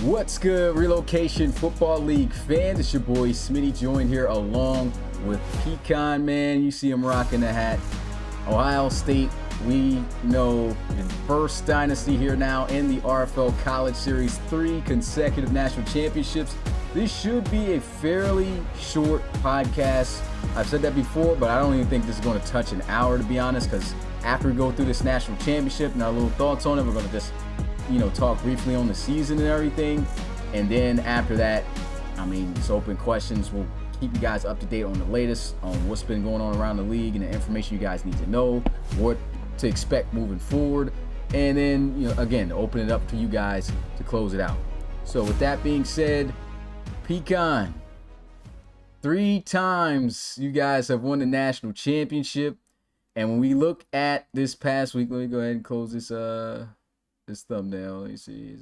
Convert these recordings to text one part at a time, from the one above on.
What's good, Relocation Football League fans? It's your boy Smitty, joined here along with Pecan, man. You see him rocking the hat. Ohio State, we know the first dynasty here now in the RFL College Series, 3 consecutive national championships. This should be a fairly short podcast. I've said that before, but I don't even think this is going to touch an hour, to be honest, because after we go through this national championship and our little thoughts on it, we're going to just talk briefly on the season and everything. And then after that, it's open questions. We'll keep you guys up to date on the latest, on what's been going on around the league and the information you guys need to know, what to expect moving forward. And then, again, open it up for you guys to close it out. So with that being said, Pecan, 3 times you guys have won the national championship. And when we look at this past week, let me go ahead and close this thumbnail. Let me see.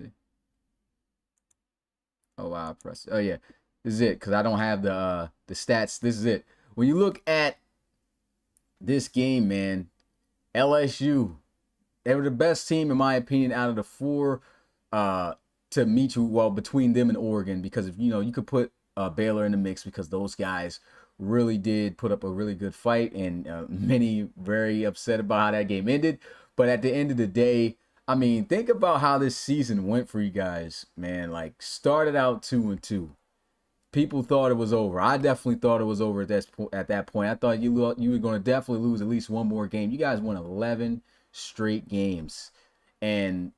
Oh wow, press. Oh yeah, this is it, because I don't have the stats. This is it. When you look at this game, man, LSU, they were the best team in my opinion out of the 4 to meet you. Well, between them and Oregon, because if you could put Baylor in the mix, because those guys really did put up a really good fight, and many very upset about how that game ended. But at the end of the day, think about how this season went for you guys, man. Like, started out 2-2. People thought it was over. I definitely thought it was over at that point. I thought you were going to definitely lose at least one more game. You guys won 11 straight games. And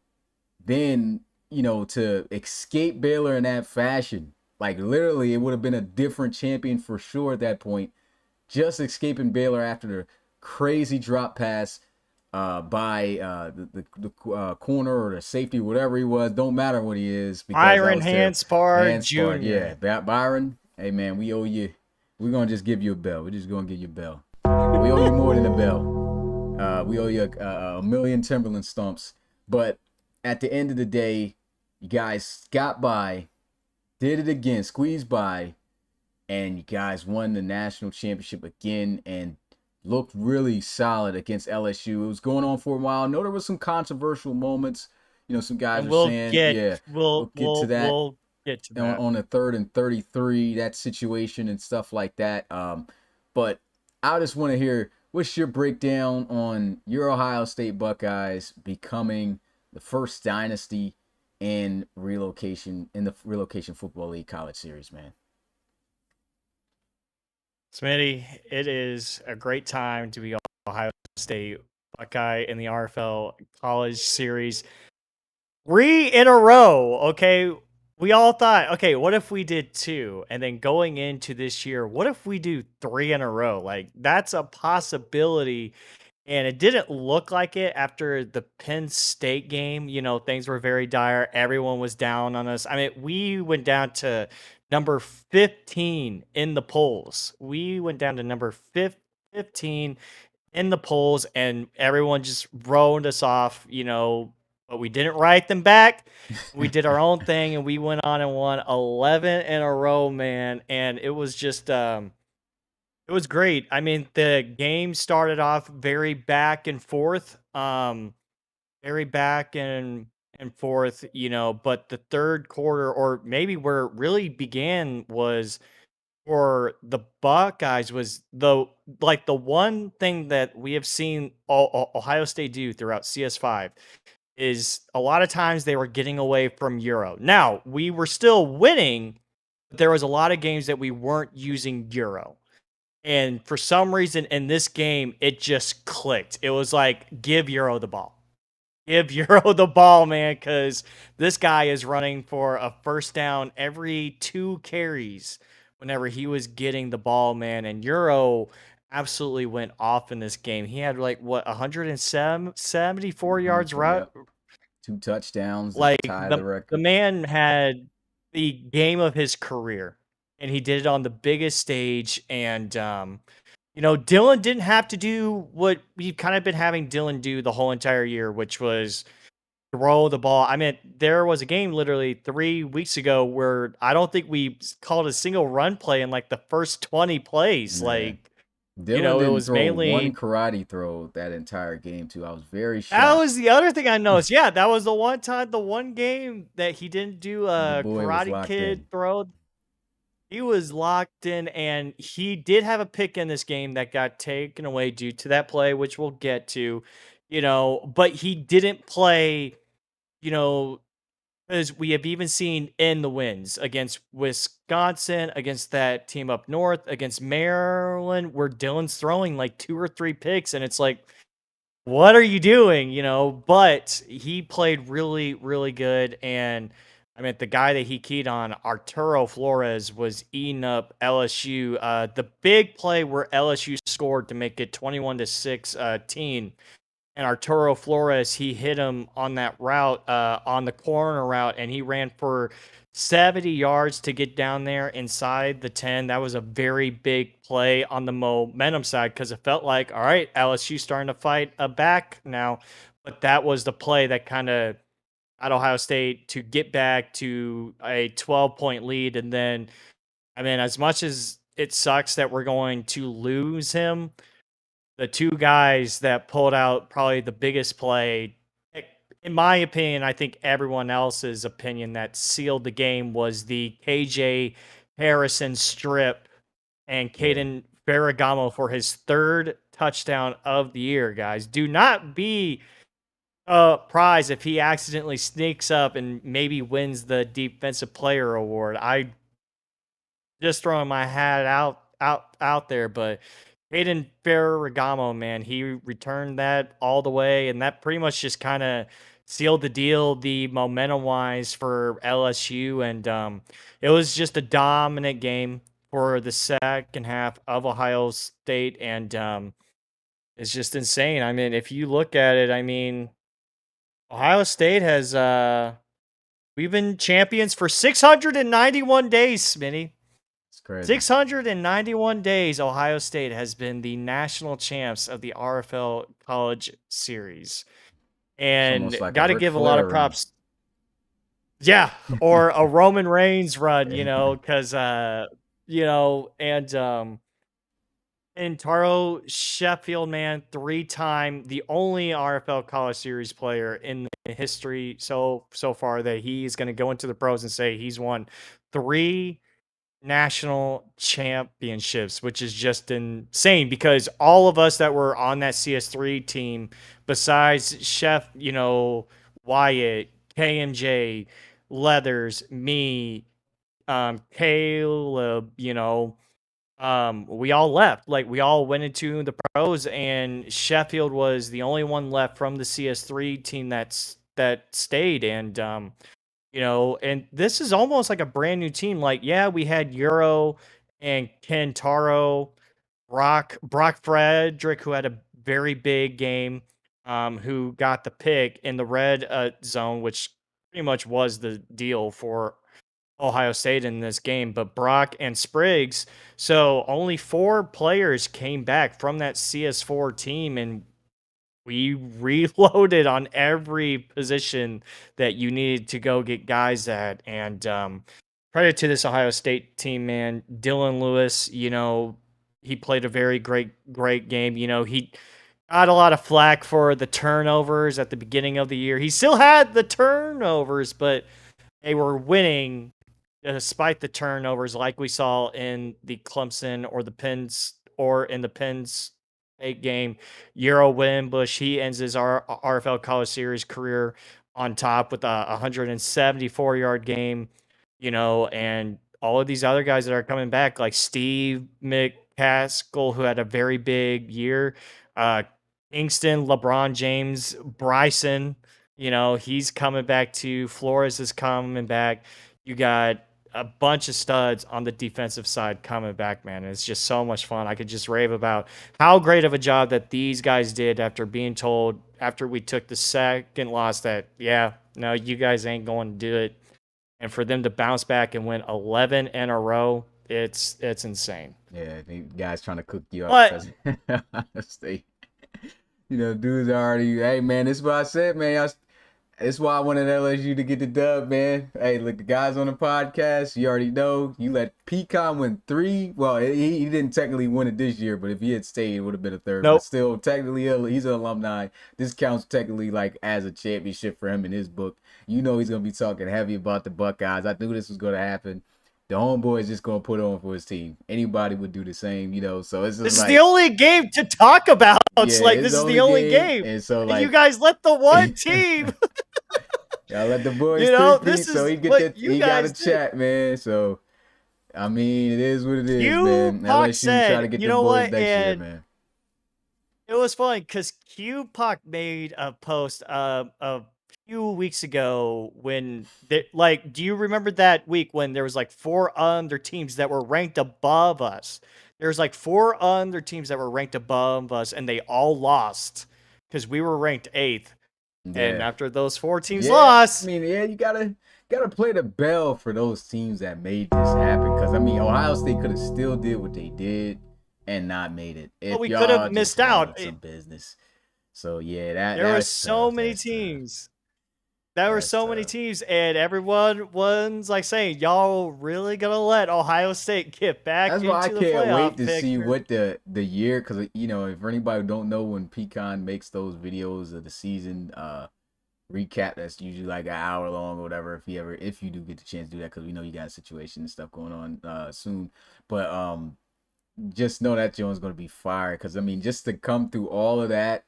then, to escape Baylor in that fashion, like literally it would have been a different champion for sure at that point. Just escaping Baylor after the crazy drop pass by the corner or the safety, whatever he was, don't matter what he is. Byron Hanspard Jr. Yeah, Byron. Hey man, we owe you. We're gonna just give you a bell. We're just gonna give you a bell. We owe you more than a bell. We owe you a million Timberland stumps. But at the end of the day, you guys got by, did it again, squeezed by, and you guys won the national championship again, and looked really solid against LSU. It was going on for a while. I know there was some controversial moments. Some guys were saying, we'll get to that. We'll get to that. On the 3rd and 33, that situation and stuff like that. But I just want to hear, what's your breakdown on your Ohio State Buckeyes becoming the first dynasty in the Relocation Football League College Series, man? Smitty, it is a great time to be Ohio State Buckeye in the RFL College Series. 3 in a row, okay? We all thought, okay, what if we did 2? And then going into this year, what if we do 3 in a row? Like, that's a possibility. And it didn't look like it after the Penn State game. Things were very dire. Everyone was down on us. We went down to number 15 in the polls. We went down to number 15 in the polls, and everyone just rolled us off, but we didn't write them back. We did our own thing, and we went on and won 11 in a row, man. And it was just, it was great. The game started off very back and forth, very back and forth, but the third quarter, or maybe where it really began, was for the Buckeyes, was the one thing that we have seen Ohio State do throughout CS5 is a lot of times they were getting away from Euro. Now, we were still winning, but there was a lot of games that we weren't using Euro. And for some reason in this game, it just clicked. It was like, give Euro the ball. Give Euro the ball, man, because this guy is running for a first down every 2 carries whenever he was getting the ball, man. And Euro absolutely went off in this game. He had 174 yards, right? 2 touchdowns. The man had the game of his career, and he did it on the biggest stage. And Dylan didn't have to do what we've kind of been having Dylan do the whole entire year, which was throw the ball. There was a game literally 3 weeks ago where I don't think we called a single run play in the first 20 plays. Yeah. Dylan It didn't was throw one mainly karate throw that entire game too. I was very that shocked. was the other thing I noticed. Yeah, that was the one time, the one game that he didn't do The a boy was Karate locked Kid in. throw. He was locked in, and he did have a pick in this game that got taken away due to that play, which we'll get to, but he didn't play, you know, as we have even seen in the wins against Wisconsin, against that team up north, against Maryland, where Dylan's throwing like 2 or 3 picks, and it's like, what are you doing? But he played really, really good. And I mean, the guy that he keyed on, Arturo Flores, was eating up LSU. The big play where LSU scored to make it 21-6 teen. And Arturo Flores, he hit him on that route, on the corner route, and he ran for 70 yards to get down there inside the 10. That was a very big play on the momentum side because it felt like, all right, LSU starting to fight back now. But that was the play that kind of got Ohio State to get back to a 12-point lead. And then, I mean, as much as it sucks that we're going to lose him, the two guys that pulled out probably the biggest play, in my opinion, I think everyone else's opinion, that sealed the game was the KJ Harrison strip and Yeah. Caden Ferragamo for his third touchdown of the year, guys. Do not be surprised if he accidentally sneaks up and maybe wins the defensive player award. I just throwing my hat out there, but Hayden Ferragamo, man, he returned that all the way, and that pretty much just kind of sealed the deal, the momentum wise for LSU, and it was just a dominant game for the second half of Ohio State, and it's just insane. I mean, if you look at it, I mean, Ohio State has we've been champions for 691 days, Smitty. It's crazy. 691 days, Ohio State has been the national champs of the RFL College Series. It's And almost like a got to Ric give a lot Flair of run. props. Yeah, or a Roman Reigns run, because, and Taro Sheffield, man, 3-time, the only RFL College Series player in the history so far that he's going to go into the pros and say he's won 3 national championships, which is just insane because all of us that were on that CS3 team, besides Chef, Wyatt, KMJ, Leathers, me, Caleb, we all left. Like, we all went into the pros, and Sheffield was the only one left from the CS3 team that stayed. And and this is almost like a brand new team. Like, yeah, we had Euro and Kentaro, Brock Frederick, who had a very big game, who got the pick in the red zone, which pretty much was the deal for Ohio State in this game. But Brock and Spriggs, so only 4 players came back from that CS4 team, and we reloaded on every position that you needed to go get guys at. And credit to this Ohio State team, man. Dylan Lewis, he played a very great game. He got a lot of flack for the turnovers at the beginning of the year. He still had the turnovers, but they were winning despite the turnovers, like we saw in the Clemson or in the Penn State game. Euro Wimbush, he ends his RFL College Series career on top with a 174-yard game, and all of these other guys that are coming back, like Steve McCaskill, who had a very big year, uh, Kingston, LeBron James, Bryson, he's coming back too. Flores is coming back. You got a bunch of studs on the defensive side coming back, man. It's just so much fun. I could just rave about how great of a job that these guys did after being told after we took the second loss that, yeah, no, you guys ain't going to do it. And for them to bounce back and win 11 in a row, it's insane. Yeah, the guys trying to cook you up But because State. Dudes are already. Hey, man, this is what I said, man. That's why I wanted LSU to get the dub, man. Hey, look, the guys on the podcast, you already know. You let Pecan win 3. Well, he didn't technically win it this year, but if he had stayed, it would have been a third. But Nope. still, technically, he's an alumni. This counts technically like as a championship for him in his book. You know he's going to be talking heavy about the Buckeyes. I knew this was going to happen. The homeboy is just going to put on for his team. Anybody would do the same, so it's just This is like, the only game to talk about. It's yeah, like it's this is the only game. And so, And you like, guys let the one team. y'all let the boys This so is he get what that you he got a guys did. chat, man. So I mean, it is what it is, Q man. Pac LSU try to said, get you the know boys what? next year, And man. it was funny because Q Pac made a post a few weeks ago when, like, do you remember that week when there was like 4 other teams that were ranked above us? There's like 4 other teams that were ranked above us, and they all lost because we were ranked 8th. And Yeah. after those 4 teams Yeah, I lost, mean, yeah, you gotta play the bell for those teams that made this happen. Cause I mean, Ohio State could have still did what they did and not made it well, if we could have y'all just missed out. handled some business. So yeah, that There were that's so tough. many That's tough. teams. There were That's so many tough. teams, and everyone was like saying, "Y'all really gonna let Ohio State get back That's why I into the can't wait playoff to see picture?" what the year, because if anybody don't know, when Pecan makes those videos of the season recap, that's usually like an hour long or whatever. If you do get the chance to do that, because we know you got a situation and stuff going on soon, but just know that Jones gonna be fire, because I mean, just to come through all of that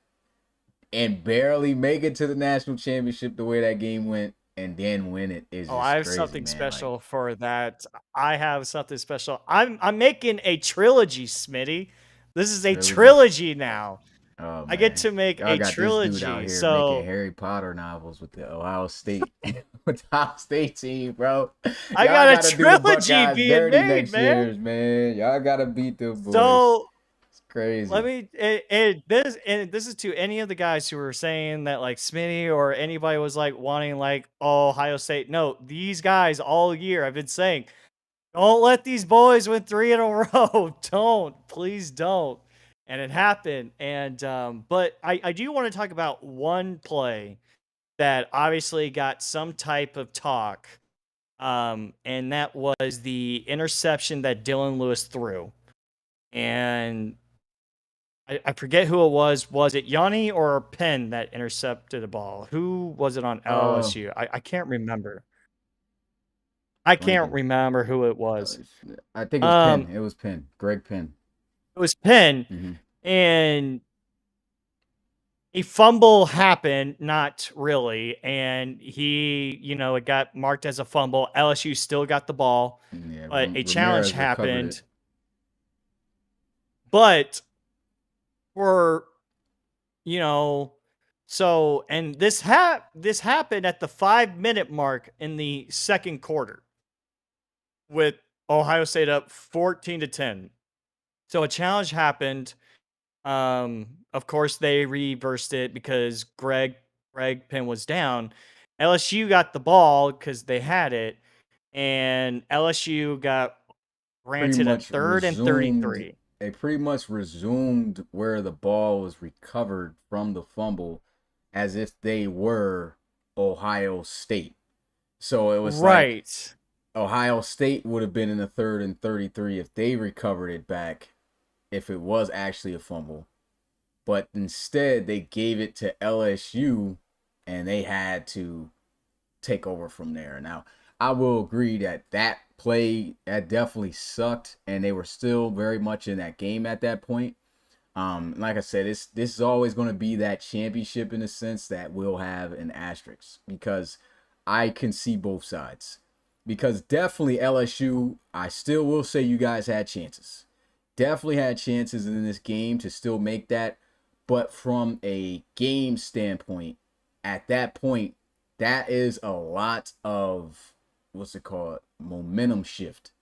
and barely make it to the national championship the way that game went, and then win it is Oh, I just have crazy, something man. Like, special for that. I have something special. I'm making a trilogy, Smitty. This is a trilogy. trilogy now. Oh I get man, to make y'all a got this dude out trilogy. here making So Harry Potter novels with the Ohio State, with the Ohio State team, bro. I Y'all got a gotta do the trilogy Buckeyes being dirty made, next man. year, man. Y'all gotta beat the boys. So It's crazy. let me this is to any of the guys who were saying that like Smitty or anybody was like wanting like Ohio State. No, these guys all year I've been saying, don't let these boys win 3 in a row. Don't, please don't. And it happened. And but I do want to talk about one play that obviously got some type of talk. And that was the interception that Dylan Lewis threw. And I forget who it was. Was it Yanni or Penn that intercepted the ball? Who was it on Uh, LSU? I can't remember. I can't blanking. remember who it Uh, was. I think it was Um, Penn. It was Penn. Greg Penn. it was Penn, Mm-hmm. and a fumble happened. Not really, and it got marked as a fumble. LSU still got the ball, Yeah, but a challenge Ramirez recovered it. happened. But for you know so and this happened at the 5-minute mark in the second quarter with Ohio State up 14-10. So a challenge happened. Of course they reversed it because Greg Penn was down. LSU got the ball because they had it, and LSU got Pretty granted a much third and resumed 33. they pretty much resumed where the ball was recovered from the fumble, as if they were Ohio State. So it was like Right. Ohio State would have been in the third and 33 if they recovered it back, if it was actually a fumble. But instead they gave it to LSU, and they had to take over from there. Now, I will agree that that play, that definitely sucked, and they were still very much in that game at that point. Like I said, this is always going to be that championship in a sense that will have an asterisk, because I can see both sides. Because definitely LSU, I still will say you guys had chances. Definitely had chances in this game to still make that. But from a game standpoint, at that point, that is a lot of, what's it called, momentum shift.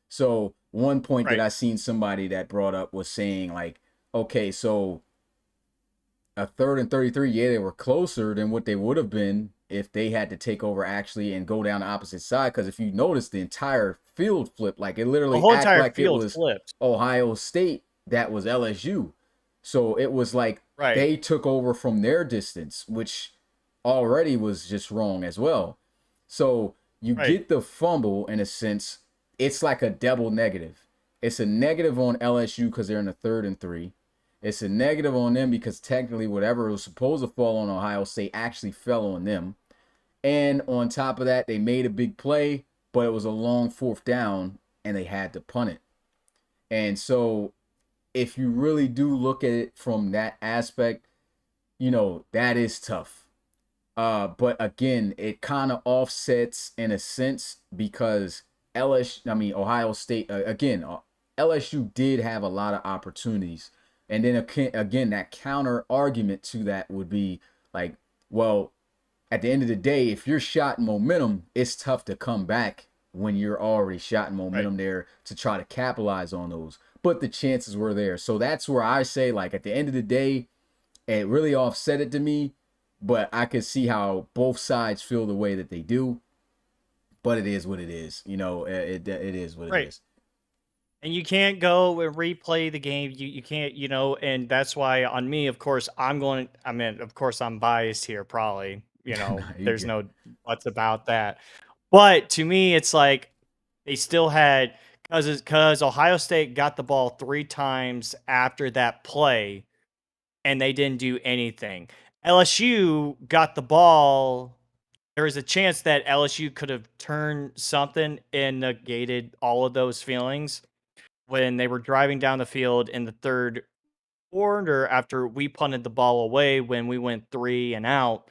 So one point that Right. I seen somebody that brought up was saying, like, okay, so a third and 33, yeah, they were closer than what they would have been if they had to take over actually and go down the opposite side. Because if you notice, the entire field flipped. Like, it The literally whole act entire like it field was flipped. Ohio State that was LSU. So it was like Right. they took over from their distance, which already was just wrong as well. So you Right. get the fumble in a sense. It's like a double negative. It's a negative on LSU because they're in the 3rd and 3. It's a negative on them because technically whatever was supposed to fall on Ohio State actually fell on them. And on top of that, they made a big play, but it was a long 4th down and they had to punt it. And so if you really do look at it from that aspect, that is tough. But again, it kind of offsets in a sense because Ohio State, LSU did have a lot of opportunities. And then again, that counter argument to that would be like, well, at the end of the day, if you're shot in momentum, it's tough to come back when you're already shot in momentum there to try to capitalize on those. But the chances were there. So that's where I say, like, at the end of the day, it really offset it to me. But I could see how both sides feel the way that they do. But it is what it is. It is what it is. And you can't go and replay the game. You can't, and that's why on me, of course, of course I'm biased here, probably. There's no buts about that. But to me, it's like they still had because Ohio State got the ball 3 times after that play, and they didn't do anything. LSU got the ball. There was a chance that LSU could have turned something and negated all of those feelings when they were driving down the field in the 3rd quarter after we punted the ball away when we went 3 and out,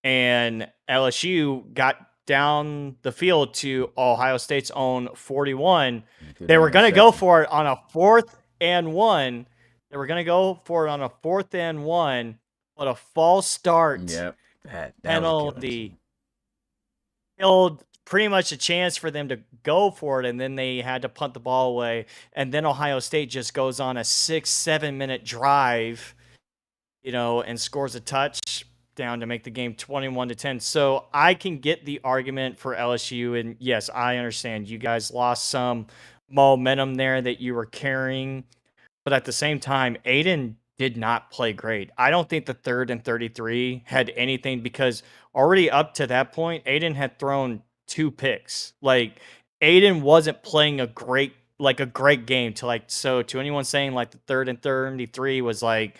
and LSU got down the field to Ohio State's own 41. They were going to go for it on a 4th and 1. They were going to go for it on a 4th and 1, but a false start that penalty killed pretty much a chance for them to go for it, and then they had to punt the ball away. And then Ohio State just goes on a 6-7 minute drive, and scores a touchdown to make the game 21-10. So I can get the argument for LSU, and yes, I understand you guys lost some momentum there that you were carrying, but at the same time, Aiden did not play great. I don't think the 3rd and 33 had anything because already up to that point, Aiden had thrown 2 picks. Like, Aiden wasn't playing a great game so to anyone saying like the 3rd and 33 was like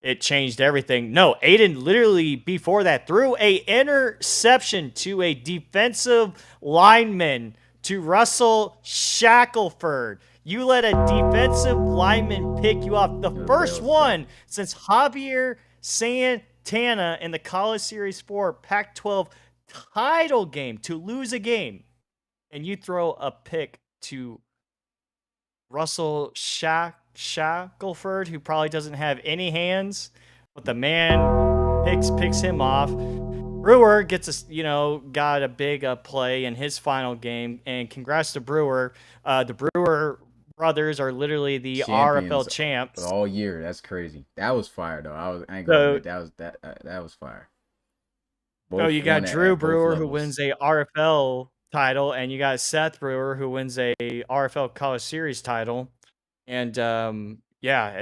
it changed everything. No, Aiden literally before that threw a interception to a defensive lineman, to Russell Shackelford. You let a defensive lineman pick you off. The first one since Javier Santana in the College Series 4 Pac-12 title game to lose a game. And you throw a pick to Russell Shackelford, who probably doesn't have any hands, but the man picks him off. Brewer got a big play in his final game, and congrats to Brewer. The Brewer brothers are literally the RFL champs all year. That's crazy. That was fire though. I ain't gonna admit that was fire. So you got Drew Brewer who wins a RFL title, and you got Seth Brewer who wins a RFL College Series title, and and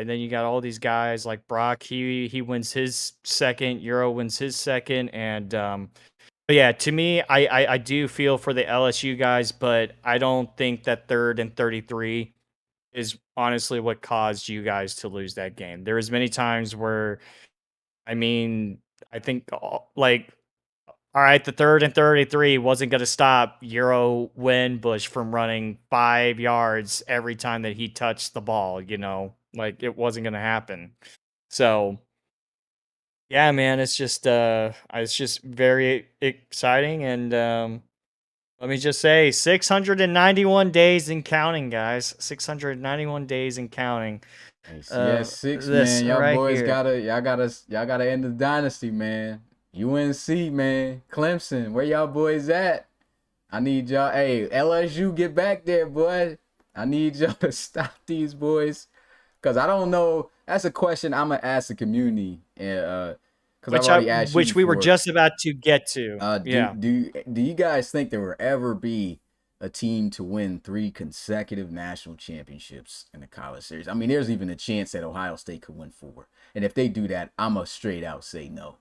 then you got all these guys like Brock. He wins his second. Euro wins his second, and but yeah, to me, I do feel for the LSU guys, but I don't think that 3rd and 33 is honestly what caused you guys to lose that game. There was many times where, I think like, all right, the 3rd and 33 wasn't going to stop Euro Winbush from running 5 yards every time that he touched the ball, like it wasn't going to happen. So yeah, man, it's just very exciting, and let me just say 691 days and counting, guys. 691 days and counting. CS6, man. Y'all boys gotta end the dynasty, man. UNC, man. Clemson, where y'all boys at? I need y'all. Hey, LSU, get back there, boy. I need y'all to stop these boys. Cause I don't know. That's a question I'm gonna ask the community. Because I've already asked you which we were just about to get to. Do you guys think there will ever be a team to win 3 consecutive national championships in the college series? I mean, there's even a chance that Ohio State could win 4. And if they do that, I'm a straight out say no.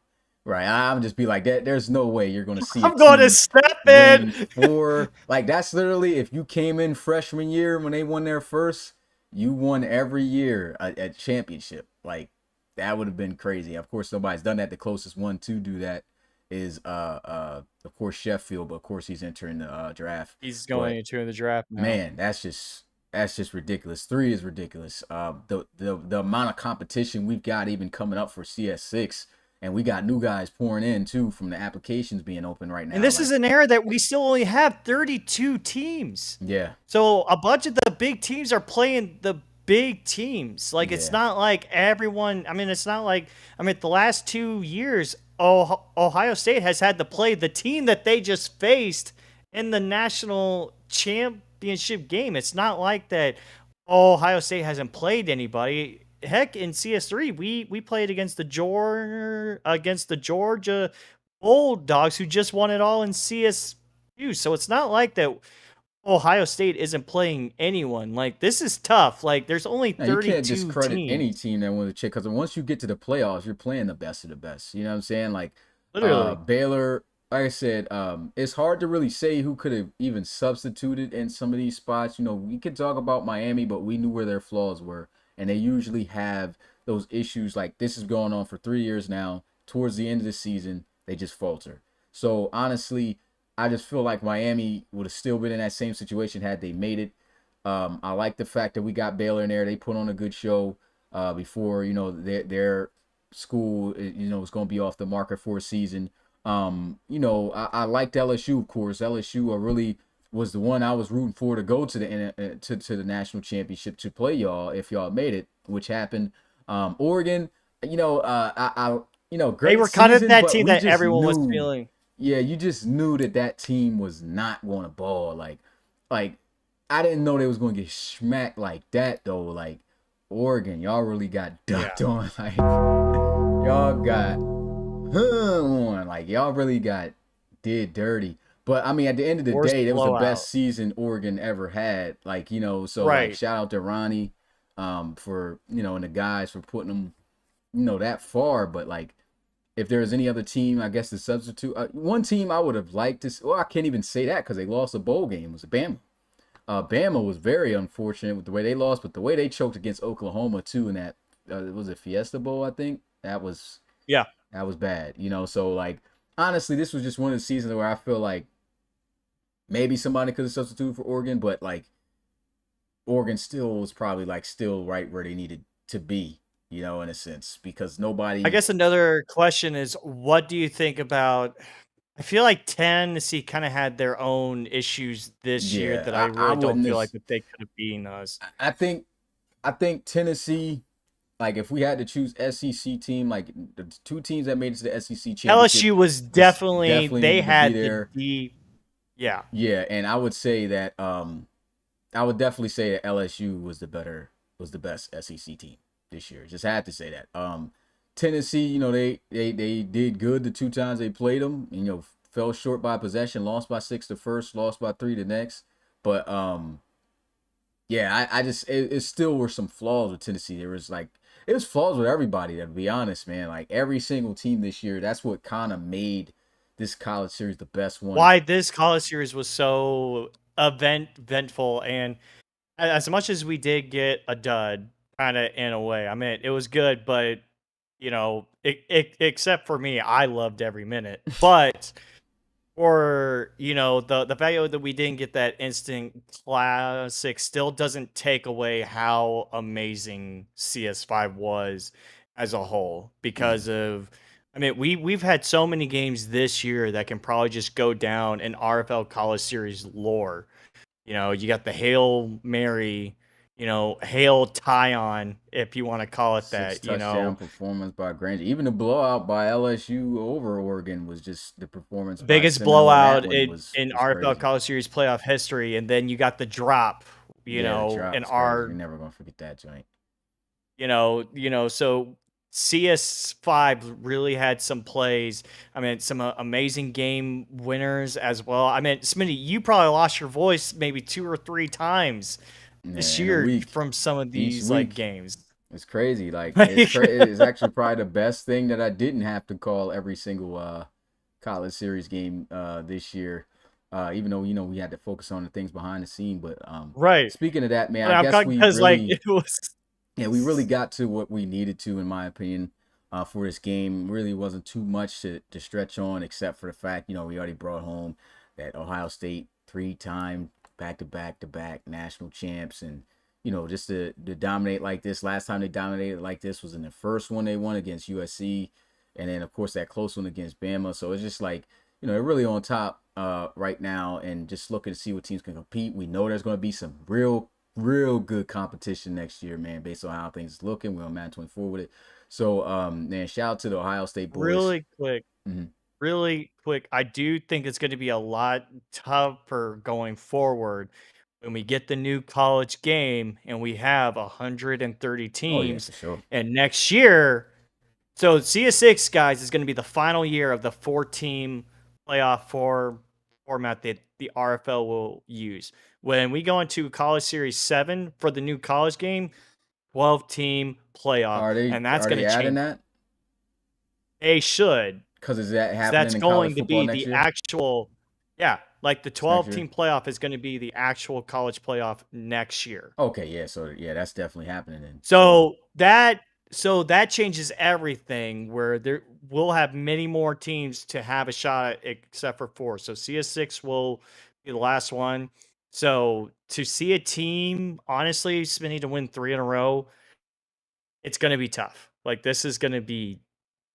Right. I'm just be like that. There's no way you're going to see a I'm going to team step win in. four. Like that's literally if you came in freshman year when they won their first, you won every year at championship. Like that would have been crazy. Of course, nobody's done that. The closest one to do that is of course Sheffield, but of course he's entering the draft. He's But going into the draft now. man, that's just ridiculous. 3 is ridiculous. The amount of competition we've got even coming up for CS6, and we got new guys pouring in too from the applications being open right And now. this is Like, an era that we still only have 32 teams. yeah, So a bunch of the big teams are playing the big teams. Like it's yeah, not like everyone. I mean, it's not like the last 2 years, Ohio State has had to play the team that they just faced in the national championship game. It's not like that. Ohio State hasn't played anybody. Heck, in CS3, we played against the Georgia Bulldogs, who just won it all in CS2. So it's not like that Ohio State isn't playing anyone. Like this is tough. Like there's only now you can't 32 discredit any teams. team that wins a chip because once you get to the playoffs, you're playing the best of the best. You know what I'm saying? Like, Literally. Baylor. Like I said, it's hard to really say who could have even substituted in some of these spots. You know, we could talk about Miami, but we knew where their flaws were, and they usually have those issues. Like this is going on for 3 years now. Towards the end of the season, they just falter. So honestly, I just feel like Miami would have still been in that same situation had they made it. I like the fact that we got Baylor in there. They put on a good show before their school was going to be off the market for a season. I liked LSU, of course. LSU really was the one I was rooting for to go to the national championship to play y'all if y'all made it, which happened. Oregon, They great were kind of season, that but team we that just everyone was knew. feeling. Yeah, you just knew that team was not going to ball. Like I didn't know they was going to get smacked like that though. Like Oregon, y'all really got Yeah. dunked on. Like y'all got on. Like y'all really got did dirty. But I mean, at the end of the Worst day, that was the blowout. best season Oregon ever had. Like so like Right. shout out to Ronnie, for and the guys for putting them, that far. But like if there was any other team, I guess the substitute. One team I would have liked to. Well, I can't even say that because they lost a bowl game. Was Bama. Bama was very unfortunate with the way they lost, but the way they choked against Oklahoma too in that was it Fiesta Bowl, I think. Yeah. That was bad. So like honestly, this was just one of the seasons where I feel like maybe somebody could have substituted for Oregon, but like Oregon still was probably like still right where they needed to be, in a sense, because I nobody. guess another question is, what do you think about? I feel like Tennessee kind of had their own issues this year Yeah, that I I really don't wouldn't feel have. like that they could have beaten us. I think Tennessee. Like if we had to choose SEC team, like the two teams that made it to the SEC championship, LSU was just definitely definitely they needed to be had the there. deep. Yeah. Yeah, and I would say that I would definitely say that LSU was the best SEC team this year. Just had to say that. Tennessee, they did good the 2 times they played them. Fell short by possession, lost by 6 the first, lost by 3 the next. But yeah, I just it still were some flaws with Tennessee. It was flaws with everybody, to be honest, man. Like every single team this year, that's what kind of made this college series the best one. Why this college series was so eventful, and as much as we did get a dud, kind of in a way. I mean, it was good, but except for me, I loved every minute. But or the value that we didn't get that instant classic still doesn't take away how amazing CS5 was as a whole, Yeah. because of I mean we've had so many games this year that can probably just go down in RFL College Series lore. You got the Hail Mary, Hail Tyon, if you want to call it Six that. touchdown performance by Granger. Even the blowout by LSU over Oregon was just the performance by Biggest Seminole in that blowout one in was RFL crazy. College Series playoff history, and then you got the drop, Yeah, the drop in was crazy. We our, never gonna forget that joint. so CS5 really had some plays. I mean, some amazing game winners as well. I mean, Smitty, you probably lost your voice maybe 2 or 3 times Yeah, this in a year week. from some of Each these like week. games. It's crazy. Like it's actually probably the best thing that I didn't have to call every single college series game this year. Even though we had to focus on the things behind the scene. But Right. speaking of that, man, But I I'm guess talking we because like really it was. yeah, we really got to what we needed to, in my opinion, for this game. Really wasn't too much to stretch on, except for the fact, we already brought home that Ohio State 3-time back-to-back national champs, and just to dominate like this. Last time they dominated like this was in the first one they won against USC, and then of course that close one against Bama. So it's just like they're really on top right now, and just looking to see what teams can compete. We know there's going to be some real good competition next year, man, based on how things looking. We're on Madden 24 with it. So, man, shout out to the Ohio State boys. Really quick, hmm really quick. I do think it's going to be a lot tougher going forward when we get the new college game and we have 130 Oh, yeah, teams. for sure. And next year, so CS6, guys, is going to be the final year of the 4-team playoff format that the RFL will use. When we go into College Series 7 for the new college game, 12-team playoff, Are they and that's are going they to adding change. that? They should, Because is that 'cause happening that's in college going to football be next the year? actual, yeah, like the It's next year. 12-team playoff is going to be the actual college playoff next year. Okay, yeah. So yeah, that's definitely happening then. So So that changes everything where there we'll have many more teams to have a shot at except for 4. So CS6 will be the last one. So to see a team honestly spending to win 3 in a row, it's going to be tough. Like this is going to be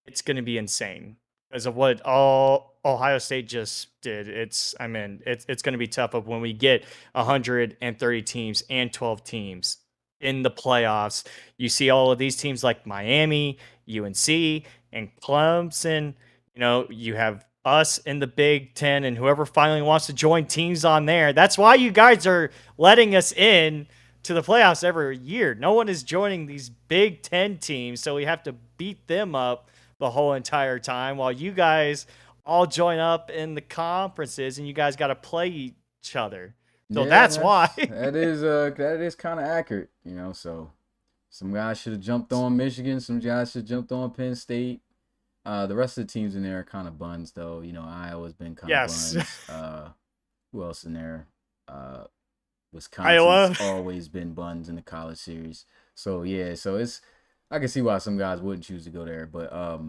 it's going to be insane because of what all Ohio State just did. It's going to be tough of when we get 130 teams and 12 teams in the playoffs. You see all of these teams like Miami, UNC, and Clemson. You have us in the Big Ten, and whoever finally wants to join teams on there. That's why you guys are letting us in to the playoffs every year. No one is joining these Big Ten teams, so we have to beat them up the whole entire time while you guys all join up in the conferences and you guys got to play each other. So yeah, that's why. that is kind of accurate. So some guys should have jumped on Michigan. Some guys should have jumped on Penn State. The rest of the teams in there are kind of buns, though. Iowa's been kind of Yes. buns. Who else in there? Wisconsin's Iowa. always been buns in the college series. So yeah, I can see why some guys wouldn't choose to go there, but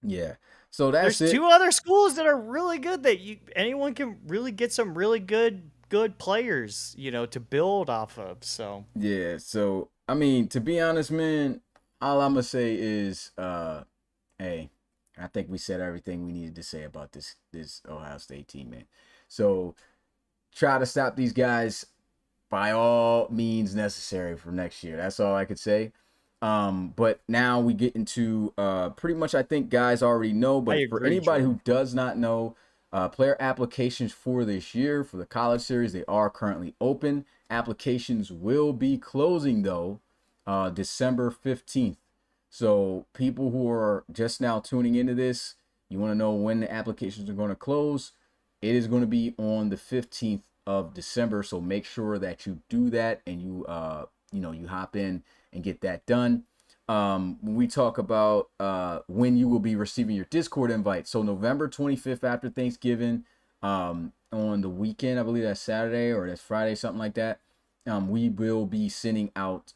yeah. So that's There's it. 2 other schools that are really good that anyone can really get some really good players, to build off of. So Yeah. So I mean, to be honest, man, all I'm gonna say is, hey, I think we said everything we needed to say about this Ohio State team, man. So try to stop these guys by all means necessary for next year. That's all I could say. But now we get into pretty much, I think guys already know, I but for agree, anybody Jordan. who does not know, player applications for this year for the college series, they are currently open. Applications will be closing though December 15th. So people who are just now tuning into this, you want to know when the applications are going to close. It is going to be on the 15th of December. So make sure that you do that and you hop in and get that done. When we talk about when you will be receiving your Discord invite, so November 25th after Thanksgiving, on the weekend, I believe that's Saturday or that's Friday, something like that. We will be sending out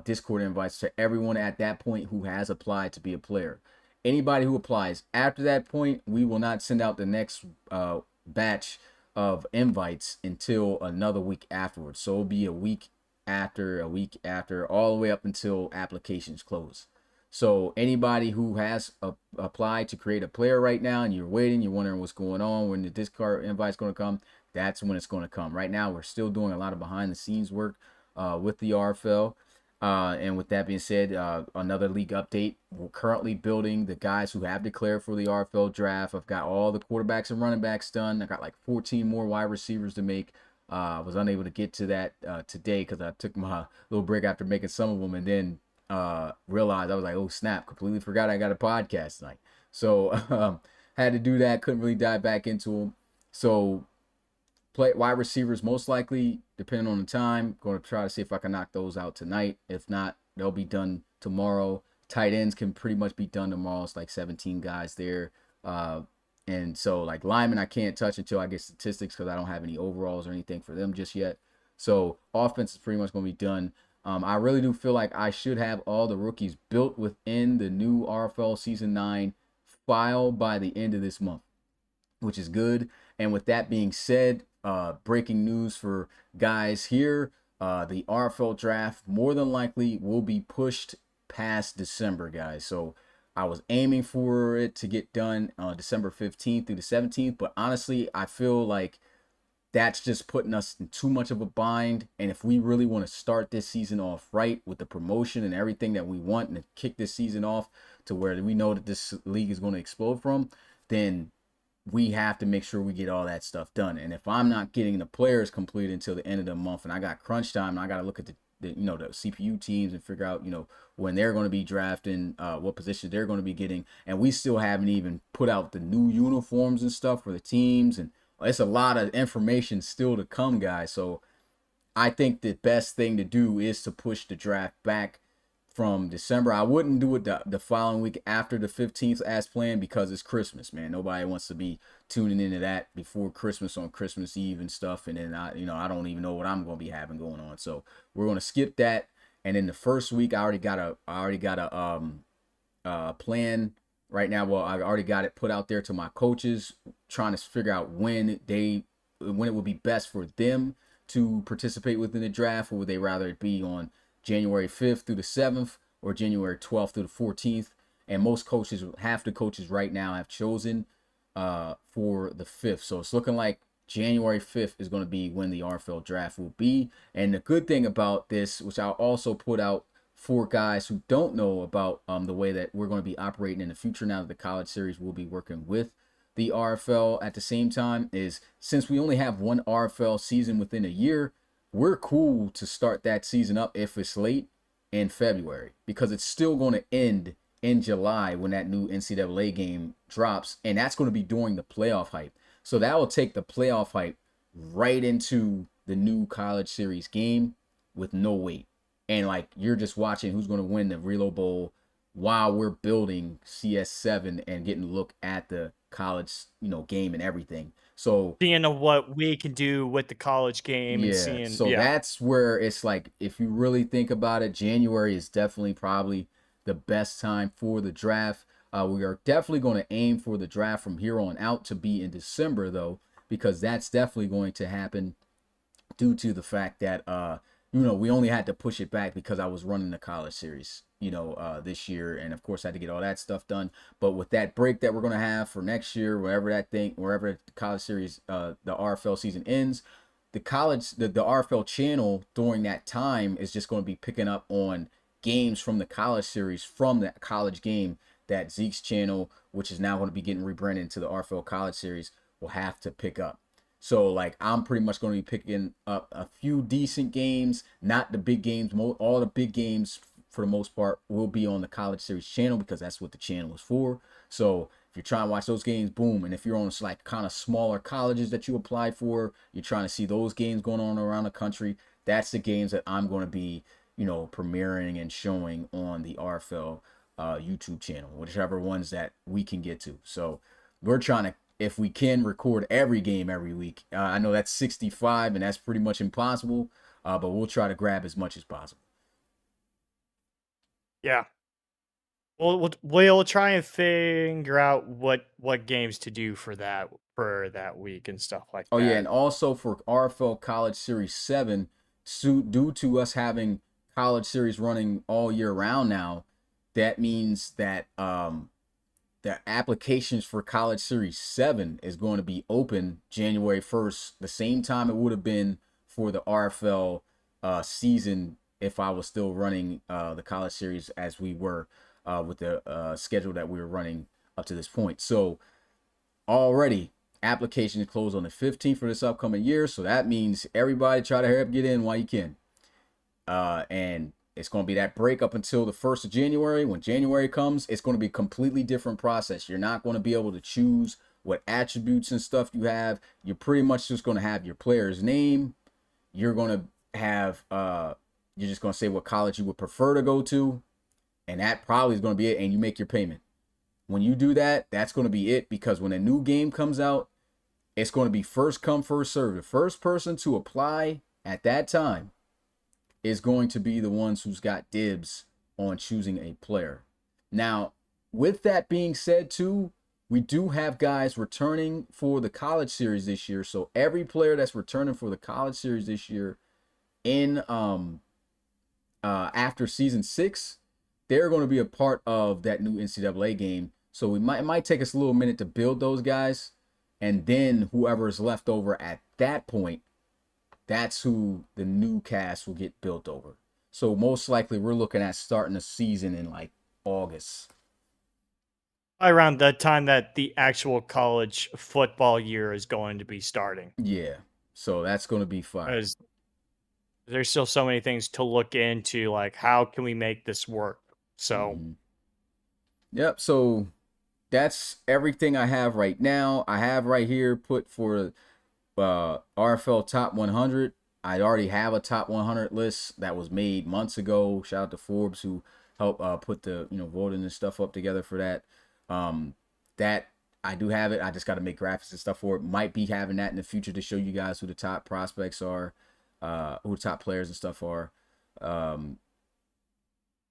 Discord invites to everyone at that point who has applied to be a player. Anybody who applies after that point, we will not send out the next batch of invites until another week afterwards. So it'll be a week after, all the way up until applications close. So anybody who has applied to create a player right now and you're waiting, you're wondering what's going on, when the Discord invite's going to come, that's when it's going to come. Right now, we're still doing a lot of behind the scenes work with the RFL. And with that being said, another league update. We're currently building the guys who have declared for the RFL draft. I've got all the quarterbacks and running backs done. I got like 14 more wide receivers to make. I was unable to get to that today because I took my little break after making some of them, and then realized I was like, oh snap, completely forgot I got a podcast tonight. So had to do that. Couldn't really dive back into them. So wide receivers most likely, depending on the time, going to try to see if I can knock those out tonight. If not, they'll be done tomorrow. Tight ends can pretty much be done tomorrow. It's like 17 guys there. And so like linemen, I can't touch until I get statistics because I don't have any overalls or anything for them just yet. So offense is pretty much going to be done. I really do feel like I should have all the rookies built within the new RFL Season 9 file by the end of this month, which is good. And with that being said, breaking news for guys here, the RFL draft more than likely will be pushed past December, guys. So I was aiming for it to get done on December 15th through the 17th, but honestly, I feel like that's just putting us in too much of a bind. And if we really want to start this season off right with the promotion and everything that we want, and to kick this season off to where we know that this league is going to explode from, then we have to make sure we get all that stuff done. And if I'm not getting the players completed until the end of the month, and I got crunch time, and I got to look at the CPU teams and figure out, when they're going to be drafting, what positions they're going to be getting. And we still haven't even put out the new uniforms and stuff for the teams. And it's a lot of information still to come, guys. So I think the best thing to do is to push the draft back from December. I wouldn't do it the following week after the 15th as planned because it's Christmas, man. Nobody wants to be tuning into that before Christmas on Christmas Eve and stuff. And then I don't even know what I'm going to be having going on. So we're going to skip that. And in the first week, I already got a plan right now. Well, I already got it put out there to my coaches, trying to figure out when it would be best for them to participate within the draft, or would they rather it be on January 5th through the 7th or January 12th through the 14th. And most coaches, half the coaches right now have chosen for the 5th. So it's looking like January 5th is going to be when the RFL draft will be. And the good thing about this, which I'll also put out for guys who don't know about the way that we're going to be operating in the future now that the college series will be working with the RFL at the same time, is since we only have one RFL season within a year, we're cool to start that season up if it's late in February, because it's still going to end in July when that new NCAA game drops, and that's going to be during the playoff hype. So that will take the playoff hype right into the new college series game with no wait. And like, you're just watching who's going to win the Relo Bowl while we're building CS7 and getting to look at the college, game and everything. So seeing what we can do with the college game, and seeing. So that's where it's like, if you really think about it, January is definitely probably the best time for the draft. We are definitely going to aim for the draft from here on out to be in December, though, because that's definitely going to happen due to the fact that we only had to push it back because I was running the college series, this year. And of course I had to get all that stuff done. But with that break that we're going to have for next year, wherever the college series, the RFL season ends, the RFL channel during that time is just going to be picking up on games from the college series from that college game that Zeke's channel, which is now going to be getting rebranded into the RFL college series, will have to pick up. So like, I'm pretty much going to be picking up a few decent games, not the big games. All the big games for the most part will be on the college series channel because that's what the channel is for. So if you're trying to watch those games, boom. And if you're on like kind of smaller colleges that you applied for, you're trying to see those games going on around the country, that's the games that I'm going to be, premiering and showing on the RFL YouTube channel, whichever ones that we can get to. So we're trying to, if we can, record every game every week. I know that's 65 and that's pretty much impossible, but we'll try to grab as much as possible. Yeah. We'll try and figure out what games to do for that week and stuff like that. Oh yeah, and also for RFL College Series 7, due to us having college series running all year round now, that means that the applications for College Series 7 is going to be open January 1st, the same time it would have been for the RFL season if I was still running the college series as we were with the schedule that we were running up to this point. So already applications close on the 15th for this upcoming year. So that means everybody try to hurry up, get in while you can. And it's going to be that break up until the 1st of January. When January comes, it's going to be a completely different process. You're not going to be able to choose what attributes and stuff you have. You're pretty much just going to have your player's name. You're going to have You're just going to say what college you would prefer to go to, and that probably is going to be it, and you make your payment. When you do that, that's going to be it, because when a new game comes out, it's going to be first come, first serve. The first person to apply at that time is going to be the ones who's got dibs on choosing a player. Now, with that being said, too, we do have guys returning for the college series this year. So every player that's returning for the college series this year in after season 6, they're going to be a part of that new NCAA game. So it might take us a little minute to build those guys, and then whoever is left over at that point, that's who the new cast will get built over. So most likely we're looking at starting the season in like August. Around the time that the actual college football year is going to be starting. Yeah. So that's going to be fun. Because there's still so many things to look into, like how can we make this work? So, Yep. So that's everything I have right now. I have right here put for RFL top 100. I already have a top 100 list that was made months ago. Shout out to Forbes who helped put the voting and stuff up together for that. That I do have it. I just got to make graphics and stuff for it. Might be having that in the future to show you guys who the top prospects are, who the top players and stuff are.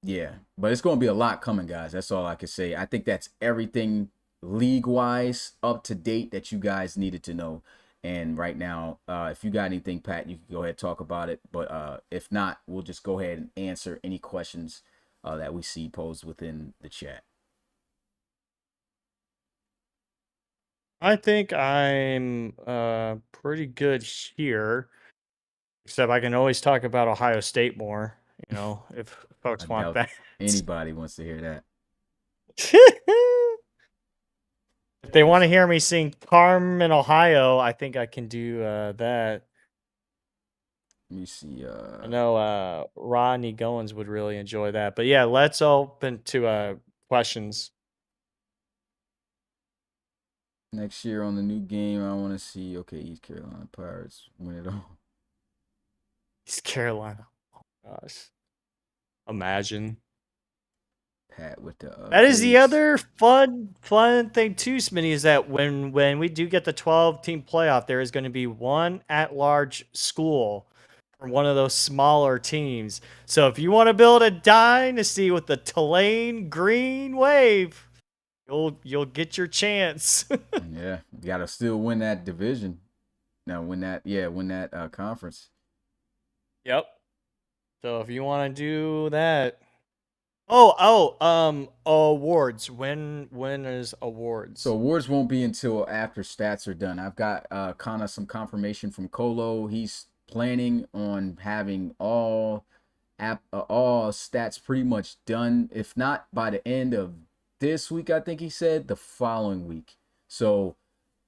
Yeah, but it's going to be a lot coming, guys. That's all I can say. I think that's everything league-wise up to date that you guys needed to know. And right now, if you got anything, Pat, you can go ahead and talk about it. But if not, we'll just go ahead and answer any questions that we see posed within the chat. I think I'm pretty good here. Except I can always talk about Ohio State more, if folks I want doubt that. anybody wants to hear that. If they want to hear me sing Carmen, Ohio, I think I can do that. Let me see. I know Rodney Goins would really enjoy that. But yeah, let's open to questions. Next year on the new game, I want to see. Okay, East Carolina Pirates win it all. East Carolina. Oh gosh. Imagine. Pat with the That is the updates. other fun thing too, Smitty, is that when we do get the 12-team playoff, there is going to be one at-large school from one of those smaller teams. So if you want to build a dynasty with the Tulane Green Wave, you'll get your chance. Yeah, you gotta still win that division. Now win that conference. Yep. So if you want to do that. Awards. When is awards? So awards won't be until after stats are done. I've got kind of some confirmation from Colo. He's planning on having all stats pretty much done. If not by the end of this week, I think he said the following week. So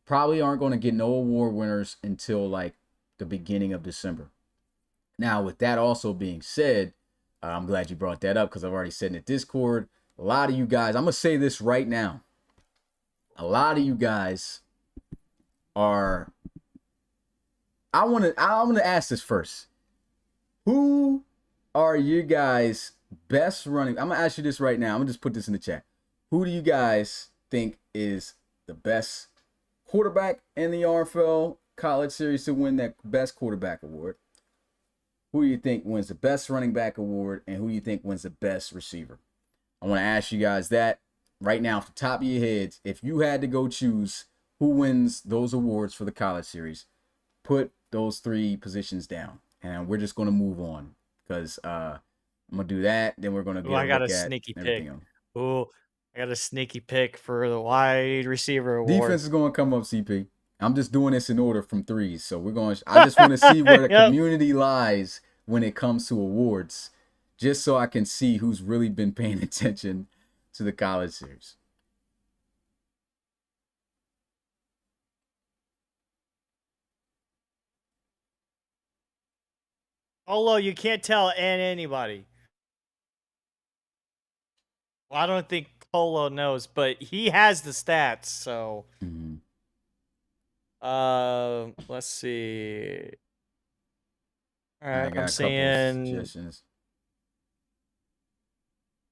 probably aren't going to get no award winners until like the beginning of December. Now, with that also being said, I'm glad you brought that up because I've already said in the Discord, a lot of you guys, I'm going to say this right now. A lot of you guys are, I'm going to ask this first. Who are you guys best running? I'm going to ask you this right now. I'm going to just put this in the chat. Who do you guys think is the best quarterback in the RFL College Series to win that best quarterback award? Who do you think wins the best running back award, and who do you think wins the best receiver? I want to ask you guys that right now off the top of your heads. If you had to go choose who wins those awards for the College Series, put those 3 positions down, and we're just going to move on because I'm going to do that. Then we're going to get I got look a at sneaky everything pick. else. Oh, I got a sneaky pick for the wide receiver award. Defense is going to come up, CP. I'm just doing this in order from 3s. So I just want to see where the community lies when it comes to awards, just so I can see who's really been paying attention to the College Series. Although you can't tell anybody. Well, I don't think Colo knows, but he has the stats, so let's see. All right, I got I'm a couple saying suggestions.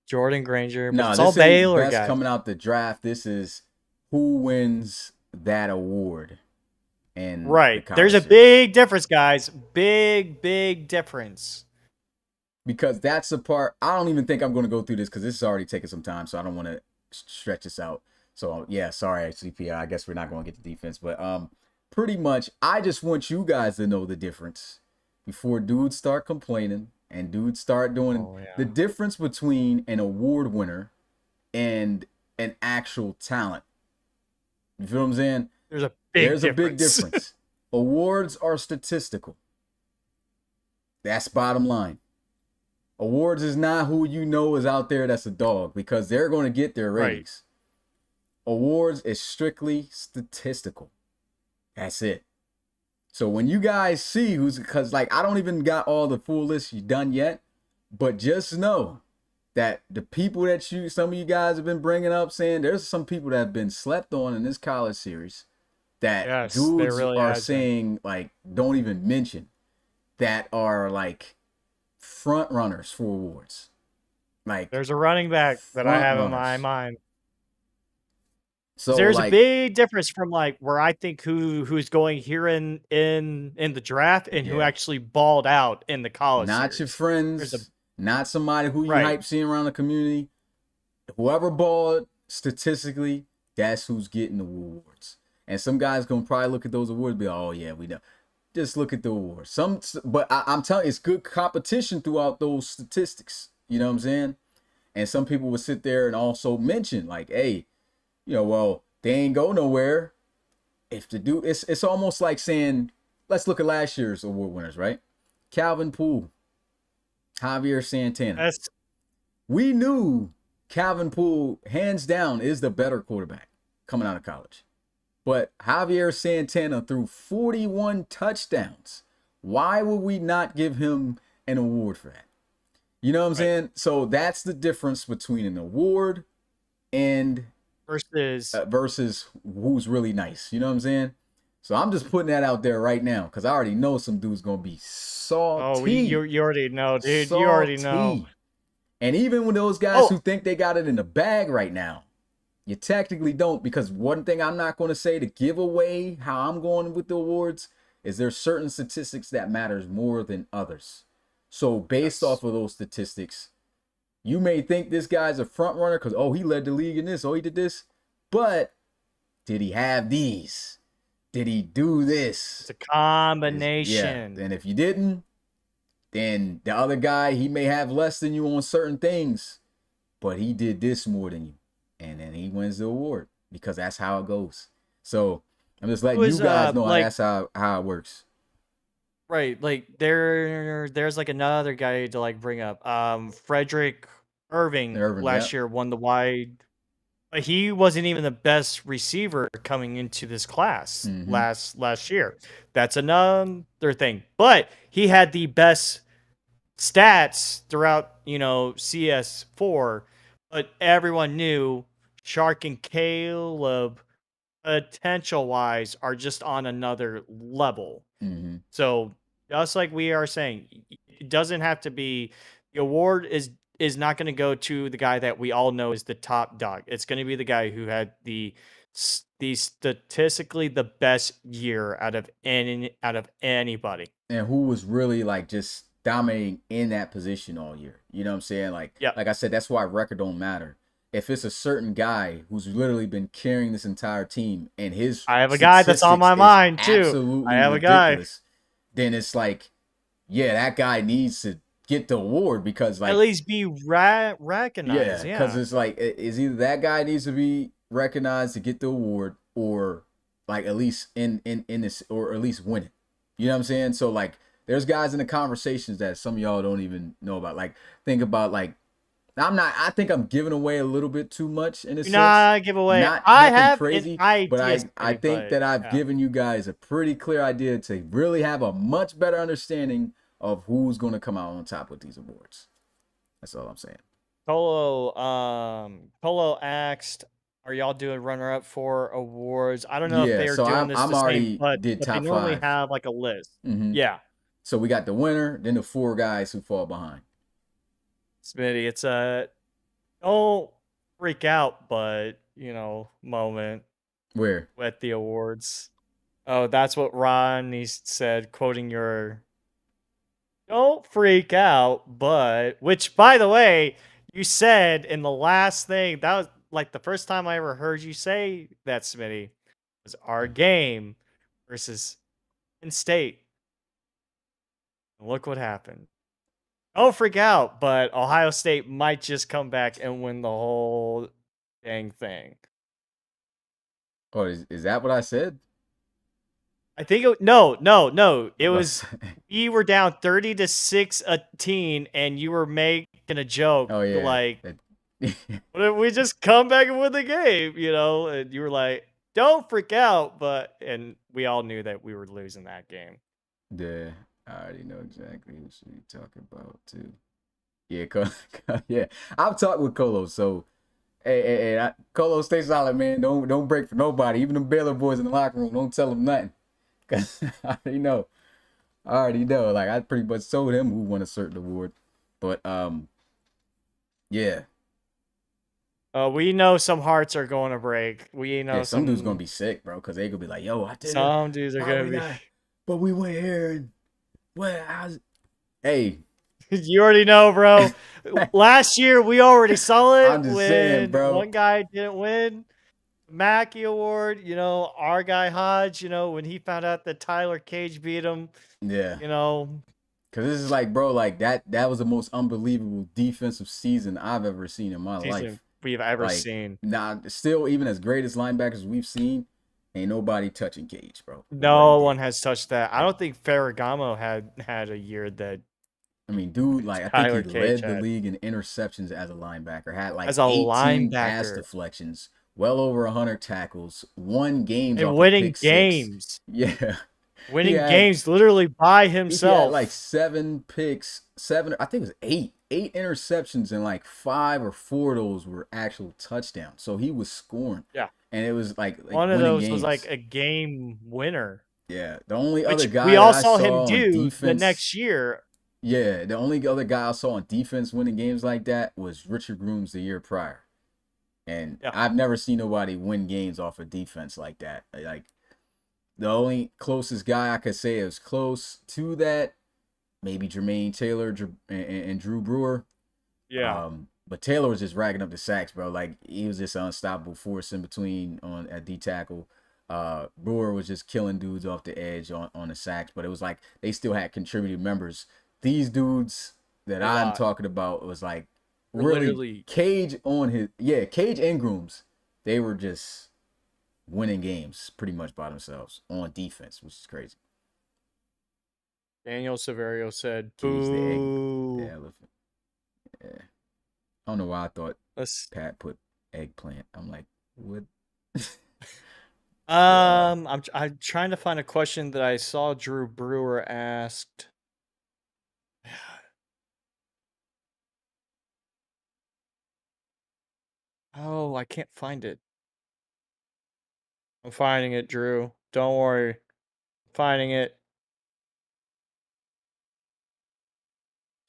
Jordan Granger, but No, it's all this ain't Baylor best guys. coming out the draft. This is who wins that award in the Right. There's college a series. big difference, guys. Big difference. Because that's the part. I don't even think I'm going to go through this because this is already taking some time, so I don't want to stretch this out. So yeah, sorry, CPI. I guess we're not going to get the defense, but pretty much, I just want you guys to know the difference before dudes start complaining and dudes start doing the difference between an award winner and an actual talent. You feel what I'm saying? There's A big difference. Awards are statistical. That's bottom line. Awards is not who you know is out there that's a dog because they're going to get their ratings. Right. Awards is strictly statistical. That's it. So when you guys see who's, because like I don't even got all the full list you done yet, but just know that the people that some of you guys have been bringing up saying there's some people that have been slept on in this college series that dudes really are saying like don't even mention that are like front runners for awards. Like there's a running back that I have in my mind. So there's like, a big difference from like where I think who's going here in the draft and who actually balled out in the college. Not series. Your friends, not somebody who you hype seeing around the community. Whoever balled statistically, that's who's getting the awards. And some guys gonna probably look at those awards and be like, oh yeah, we know. Just look at the awards. But I'm telling you, it's good competition throughout those statistics. You know what I'm saying? And some people would sit there and also mention like, hey, you know, well, they ain't go nowhere. If the dude, it's almost like saying, let's look at last year's award winners, right? Calvin Poole, Javier Santana. We knew Calvin Poole, hands down, is the better quarterback coming out of college. But Javier Santana threw 41 touchdowns. Why would we not give him an award for that? You know what I'm saying? So that's the difference between an award and versus who's really nice. You know what I'm saying? So I'm just putting that out there right now because I already know some dude's going to be salty. Oh, you already know, dude. Salty. You already know. And even with those guys who think they got it in the bag right now, you technically don't, because one thing I'm not going to say to give away how I'm going with the awards is there's certain statistics that matters more than others. So based off of those statistics, you may think this guy's a front runner because, oh, he led the league in this, oh, he did this. But did he have these? Did he do this? It's a combination. Yeah. And if you didn't, then the other guy, he may have less than you on certain things, but he did this more than you. And then he wins the award because that's how it goes. So I'm just letting you guys know that's how it works. Right. Like there's like another guy to like bring up. Frederick Irving last year won the wide. He wasn't even the best receiver coming into this class last year. That's another thing. But he had the best stats throughout, CS4. But everyone knew Shark and Caleb, potential-wise, are just on another level. So, just like we are saying, it doesn't have to be the award is not going to go to the guy that we all know is the top dog. It's going to be the guy who had the statistically the best year out of anybody, and who was really like just dominating in that position all year. You know what I'm saying? Like, like I said, that's why record don't matter. If it's a certain guy who's literally been carrying this entire team and his I have a guy that's on my mind too. Absolutely I have ridiculous, a guy. Then it's like, yeah, that guy needs to get the award because like at least be recognized. Yeah, because it's like is either that guy needs to be recognized to get the award or like at least in this or at least win it. You know what I'm saying? So like there's guys in the conversations that some of y'all don't even know about. Like think about like I think I'm giving away a little bit too much in a sense. Not give away. I have crazy, but I think that I've given you guys a pretty clear idea to really have a much better understanding of who's going to come out on top with these awards. That's all I'm saying. Polo asked, "Are y'all doing runner-up for awards?" I don't know if they're doing this the same, but they normally have like a list. Yeah. So we got the winner, then the 4 guys who fall behind. Smitty, it's Don't freak out, but moment Where? at the awards. Oh, that's what Ronnie said, quoting your "Don't freak out," but which, by the way, you said in the last thing. That was like the first time I ever heard you say that, Smitty. Was our game versus Penn State. And look what happened. Don't freak out, but Ohio State might just come back and win the whole dang thing. Oh, is that what I said? I think no. It What's- was we were down 30-6 and you were making a joke oh yeah. like, "What if we just come back and win the game?" And you were like, "Don't freak out," and we all knew that we were losing that game. Yeah, I already know exactly what you're talking about too. Yeah, yeah. I've talked with Colo, so hey, Colo, stay solid, man. Don't break for nobody. Even the Baylor boys in the locker room, don't tell them nothing. Cause I already know. I already know. Like I pretty much told him who won a certain award, but yeah, We know some hearts are going to break. We yeah. know Some dude's gonna be sick, bro, cause they gonna be like, "Yo, I did it. some dudes are Why gonna we be. not? But we went here and what? How's hey?" You already know, bro. Last year we already saw I'm it just saying, when bro. one guy didn't win the Mackey Award. Our guy Hodge. When he found out that Tyler Cage beat him. Yeah. You know, Cause this is like, bro, like that was the most unbelievable defensive season I've ever seen in my season life. we've ever Like, seen. nah, still, even as great as linebackers we've seen, ain't nobody touching Cage, bro. Nobody No one did. has touched that. I don't think Ferragamo had a year that I mean, dude, like I think he Tyler Cage led the had league in interceptions as a linebacker. Had like as a 18 pass linebacker deflections, well over 100 tackles, won games and off a pick winning six. games, Yeah, he winning had games literally by he had like himself. 7 picks, I think it was eight interceptions, and like 5 or 4 of those were actual touchdowns. So he was scoring, Yeah. and it was like One of winning those was like games. a game winner, Yeah, the only other which we guy that all I saw him saw on do the defense, next year. yeah, the only other guy I saw on defense winning games like that was Richard Grooms the year prior, and Yeah. I've never seen nobody win games off of defense like that. Like the only closest guy I could say is close to that, maybe Jermaine Taylor and Drew Brewer. Yeah. But Taylor was just racking up the sacks, bro. Like he was just an unstoppable force in between on at D tackle. Brewer was just killing dudes off the edge on the sacks, but it was like they still had contributing members. These dudes that A I'm lot. talking about was like We're really literally Cage and Grooms. They were just winning games pretty much by themselves on defense, which is crazy. Daniel Severio said, Cage the "Boo." elephant. Yeah. I don't know why I thought Let's Pat put eggplant. I'm like, what? I'm trying to find a question that I saw Drew Brewer asked. Oh, I can't find it. I'm finding it, Drew. Don't worry. Finding it.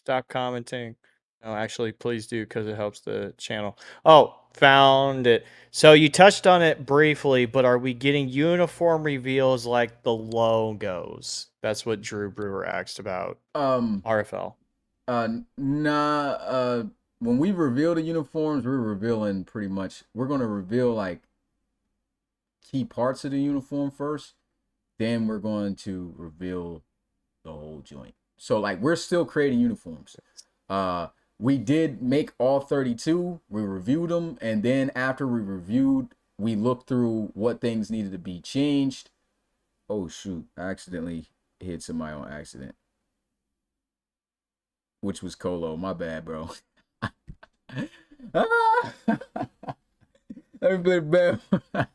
Stop commenting. No, actually, please do because it helps the channel. Oh, found it. So you touched on it briefly, but are we getting uniform reveals like the logos? That's what Drew Brewer asked about um, RFL. nah. When we reveal the uniforms, we're revealing pretty much. We're gonna reveal like key parts of the uniform first. Then we're going to reveal the whole joint. So like we're still creating uniforms. We did make all 32. We reviewed them, and then after we reviewed, we looked through what things needed to be changed. Oh shoot! I accidentally hit somebody on accident, which was Colo. My bad, bro. Ah! Let me play bad. Bad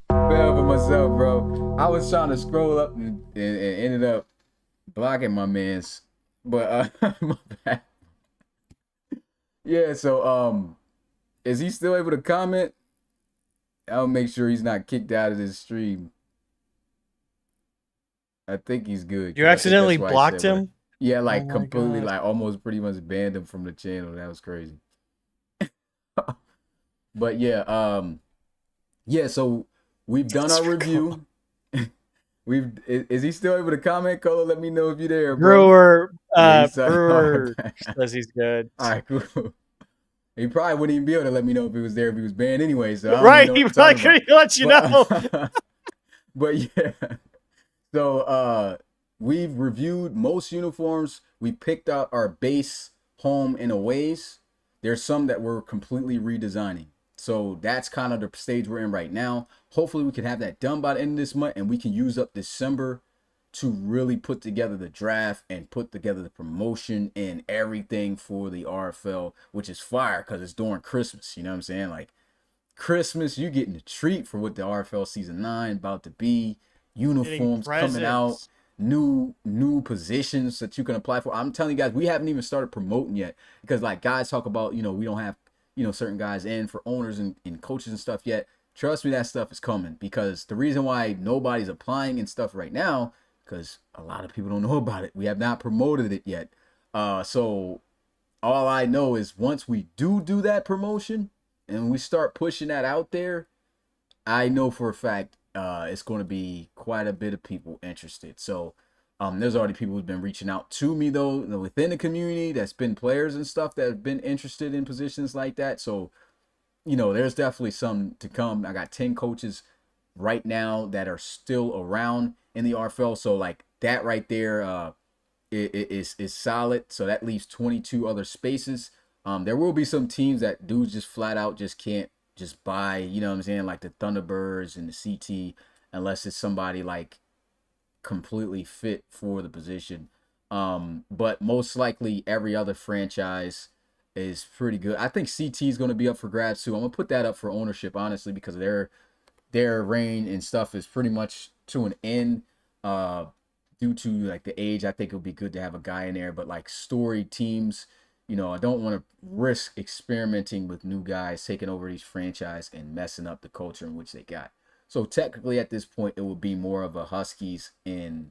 for myself, bro. I was trying to scroll up and ended up blocking my man's. But my bad. Yeah, so is he still able to comment? I'll make sure he's not kicked out of this stream. I think he's good. You 'Cause I think accidentally that's why I blocked said him? Yeah, Oh like my completely, god. like almost pretty much banned him from the channel. That was crazy. But yeah, so we've done our review. Is he still able to comment, Colo? Let me know if you're there, bro. Brewer, Yeah, he's all Brewer right. says he's good. All right, cool. He probably wouldn't even be able to let me know if he was there if he was banned anyway, so I don't even Right, know what he to probably talk about. couldn't let you know. But yeah. So we've reviewed most uniforms. We picked out our base, home, and aways. There's some that we're completely redesigning. So that's kind of the stage we're in right now. Hopefully we can have that done by the end of this month and we can use up December to really put together the draft and put together the promotion and everything for the RFL, which is fire because it's during Christmas. You know what I'm saying? Like Christmas, you getting a treat for what the RFL season 9 about to be. Getting Uniforms coming out, presents. new positions that you can apply for. I'm telling you guys, we haven't even started promoting yet because like guys talk about, we don't have, certain guys in for owners and coaches and stuff yet. Trust me, that stuff is coming because the reason why nobody's applying and stuff right now, because a lot of people don't know about it. We have not promoted it yet. So all I know is once we do that promotion and we start pushing that out there, I know for a fact it's going to be quite a bit of people interested. So there's already people who've been reaching out to me though within the community that's been players and stuff that have been interested in positions like that. So there's definitely some to come. I got 10 coaches right now that are still around in the RFL. So like that right there is solid. So that leaves 22 other spaces. There will be some teams that dudes just flat out just can't just buy, you know what I'm saying, like the Thunderbirds and the CT, unless it's somebody like completely fit for the position. But most likely every other franchise is pretty good. I think CT is going to be up for grabs too. I'm gonna put that up for ownership honestly because their reign and stuff is pretty much to an end. Due to like the age, I think it would be good to have a guy in there. But like story teams, I don't want to risk experimenting with new guys taking over these franchise and messing up the culture in which they got. So technically, at this point, it would be more of a Huskies and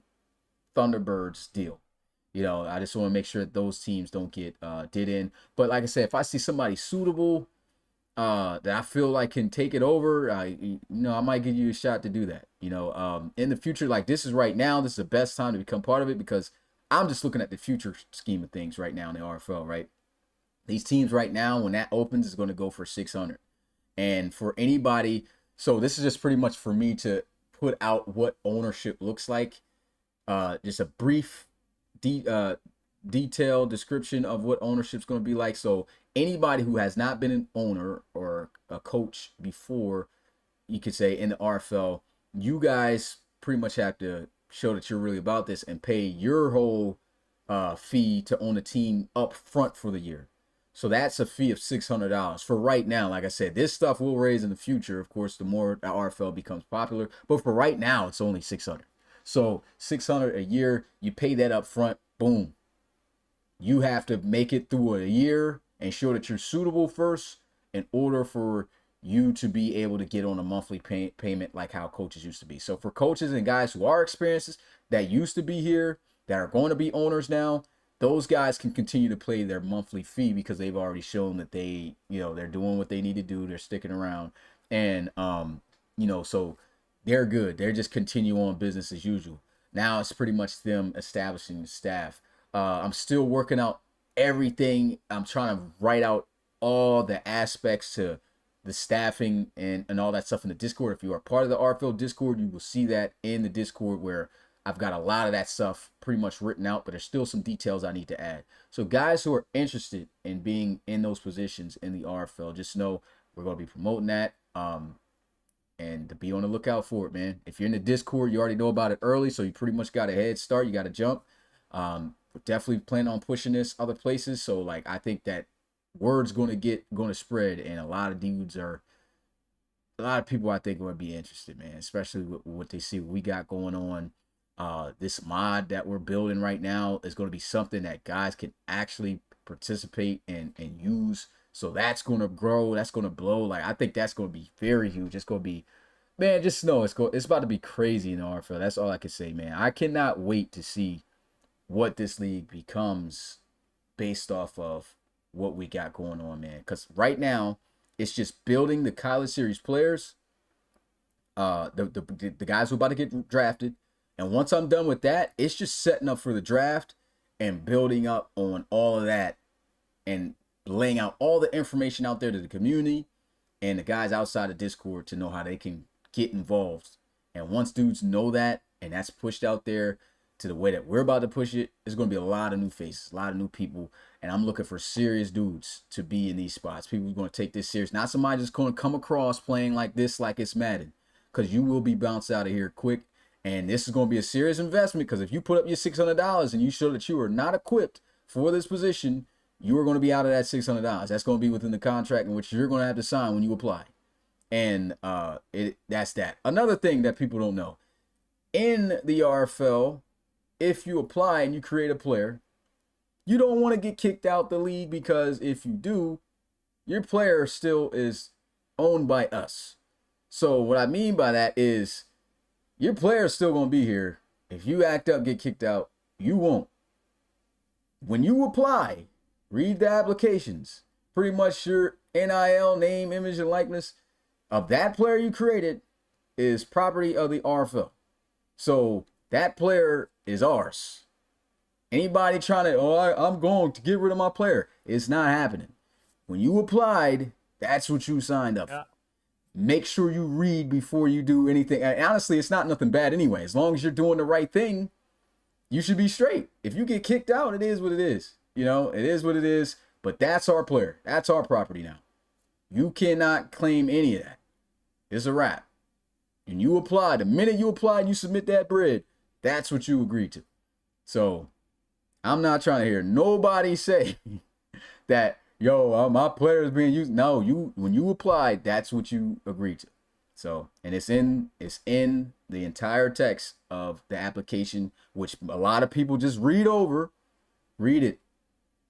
Thunderbirds deal. I just want to make sure that those teams don't get did in. But like I said, if I see somebody suitable that I feel like can take it over, I might give you a shot to do that. In the future, like this is right now, this is the best time to become part of it because I'm just looking at the future scheme of things right now in the RFL, right? These teams right now, when that opens, is going to go for 600. And for anybody, so this is just pretty much for me to put out what ownership looks like. Just a brief detailed description of what ownership's going to be like. So anybody who has not been an owner or a coach before, you could say in the RFL, you guys pretty much have to show that you're really about this and pay your whole fee to own a team up front for the year. So that's a fee of $600 for right now. Like I said, this stuff will raise in the future, of course, the more the RFL becomes popular. But for right now, it's only 600. So 600 a year, you pay that up front. Boom. You have to make it through a year and show that you're suitable first in order for you to be able to get on a monthly payment like how coaches used to be. So for coaches and guys who are experienced that used to be here, that are going to be owners now, those guys can continue to pay their monthly fee because they've already shown that they're doing what they need to do. They're sticking around. And, so they're good. They're just continue on business as usual. Now it's pretty much them establishing the staff. I'm still working out everything. I'm trying to write out all the aspects to the staffing and all that stuff in the Discord. If you are part of the RFL Discord, you will see that in the Discord where I've got a lot of that stuff pretty much written out, but there's still some details I need to add. So guys who are interested in being in those positions in the RFL, just know we're going to be promoting that. And to be on the lookout for it, man. If you're in the Discord, you already know about it early, so you pretty much got a head start. You got to jump. We're definitely planning on pushing this other places. So like I think that word's going to spread, and a lot of people I think are going to be interested, man, especially with what they see what we got going on. This mod that we're building right now is going to be something that guys can actually participate and use. So that's going to grow. That's going to blow. Like I think that's going to be very huge. It's going to be, man, just know it's about to be crazy in the RFL. That's all I can say, man. I cannot wait to see what this league becomes based off of what we got going on, man. Because right now, It's just building the college series players, the guys who are about to get drafted. And once I'm done with that, it's just setting up for the draft and building up on all of that and laying out all the information out there to the community and the guys outside of Discord to know how they can get involved. And once dudes know that, and that's pushed out there to the way that we're about to push it, there's going to be a lot of new faces, a lot of new people. And I'm looking for serious dudes to be in these spots. People who are going to take this serious. Not somebody just going to come across playing like this, like it's Madden. Because you will be bounced out of here quick. And this is going to be a serious investment, because if you put up your $600 and you show that you are not equipped for this position, you are going to be out of that $600. That's going to be within the contract in which you're going to have to sign when you apply. And that's that. Another thing that people don't know. In the RFL, if you apply and you create a player, you don't want to get kicked out the league, because if you do, your player still is owned by us. So what I mean by that is your player is still going to be here. If you act up, get kicked out, you won't. When you apply, read the applications. Pretty much your NIL, name, image, and likeness of that player you created is property of the RFL. So that player is ours. Anybody trying to, I'm going to get rid of my player, it's not happening. When you applied, that's what you signed up for. Make sure you read before you do anything. And honestly, it's not nothing bad anyway. As long as you're doing the right thing, you should be straight. If you get kicked out, it is what it is. You know, it is what it is. But that's our player. That's our property now. You cannot claim any of that. It's a wrap. And you apply. The minute you apply and you submit that bread, that's what you agreed to. So I'm not trying to hear nobody say that, yo, my player is being used. No, when you applied, that's what you agreed to. So, and it's in the entire text of the application, which a lot of people just read it.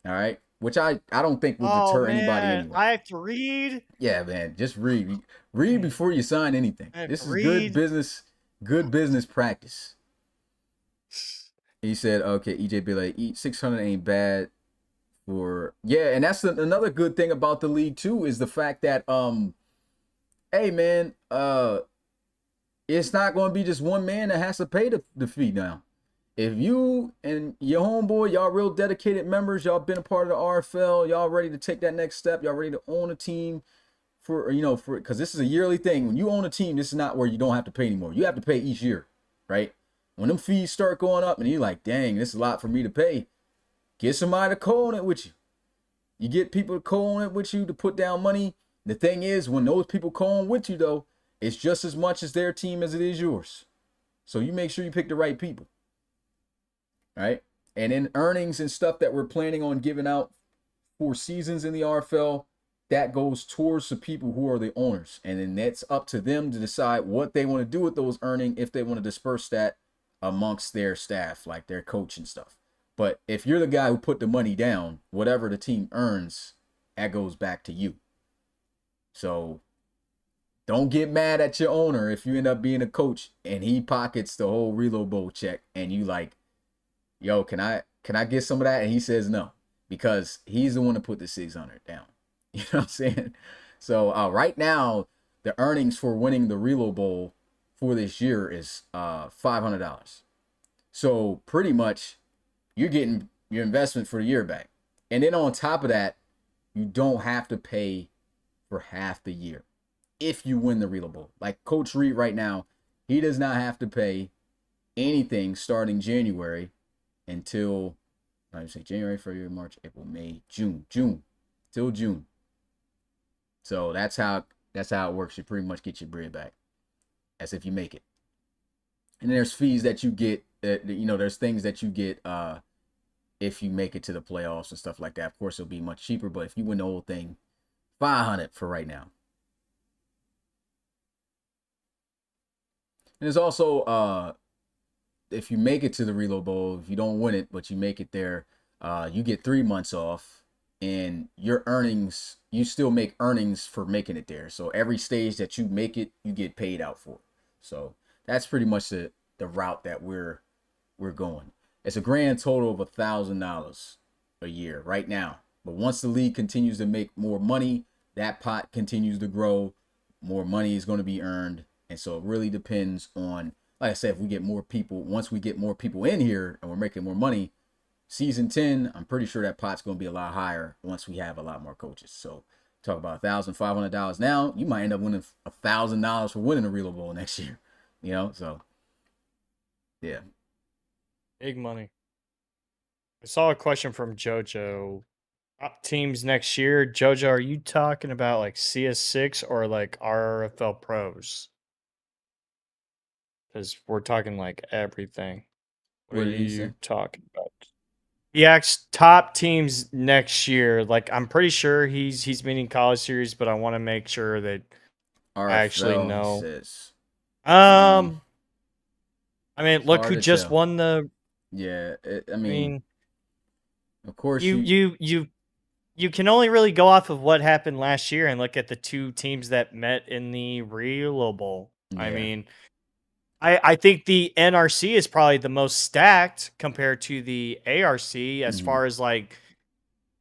All right. Which I don't think will deter anybody anyway. I have to read. Yeah, man. Just read. Read before you sign anything. This is good business practice. He said, okay, EJ be like, 600 ain't bad for, yeah, and that's another good thing about the league too, is the fact that hey man, it's not going to be just one man that has to pay the fee now. If you and your homeboy, y'all real dedicated members, y'all been a part of the RFL, y'all ready to take that next step, y'all ready to own a team because this is a yearly thing. When you own a team, this is not where you don't have to pay anymore. You have to pay each year, right? When them fees start going up and you're like, dang, this is a lot for me to pay, get somebody to co-own it with you. You get people to co-own it with you to put down money. The thing is, when those people co-own with you, though, it's just as much as their team as it is yours. So you make sure you pick the right people. Right? And in earnings and stuff that we're planning on giving out for seasons in the RFL, that goes towards the people who are the owners. And then that's up to them to decide what they want to do with those earnings, if they want to disperse that amongst their staff, like their coach and stuff. But if you're the guy who put the money down, whatever the team earns, that goes back to you. So don't get mad at your owner if you end up being a coach and he pockets the whole Reload Bowl check and you like, yo, can I get some of that? And he says no, because he's the one to put the 600 down. You know what I'm saying? So right now, the earnings for winning the Reload Bowl for this year is $500. So pretty much you're getting your investment for the year back. And then on top of that, you don't have to pay for half the year if you win the Reload Bowl. Like Coach Reed right now, he does not have to pay anything starting January until, I would say January, February, March, April, May, June, till June. So that's how it works. You pretty much get your bread back as if you make it. And there's fees that you get, there's things that you get if you make it to the playoffs and stuff like that. Of course, it'll be much cheaper, but if you win the whole thing, $500 for right now. And there's also, if you make it to the Reload Bowl, if you don't win it, but you make it there, you get 3 months off, and your earnings, you still make earnings for making it there. So every stage that you make it, you get paid out for. So that's pretty much the route that we're going. It's a grand total of $1,000 a year right now. But once the league continues to make more money, that pot continues to grow, more money is going to be earned. And so it really depends on, like I said, if we get more people, once we get more people in here and we're making more money, season 10, I'm pretty sure that pot's going to be a lot higher once we have a lot more coaches. So talk about $1,500 now, you might end up winning $1,000 for winning a Reload Bowl next year. You know, so yeah. Big money. I saw a question from JoJo. Top teams next year. JoJo, are you talking about like CS6 or like RFL pros? Because we're talking like everything. What What are did he you say? talking about? He asked top teams next year. Like I'm pretty sure he's meaning college series, but I want to make sure that I actually RFL, he know. says. Mm, Um, I mean, look hard who to just tell. won the. Yeah, I I mean, mean, of course you you. you you you can only really go off of what happened last year and look at the two teams that met in the Real Bowl. I Yeah. mean, I think the NRC is probably the most stacked compared to the ARC as Mm-hmm. far as like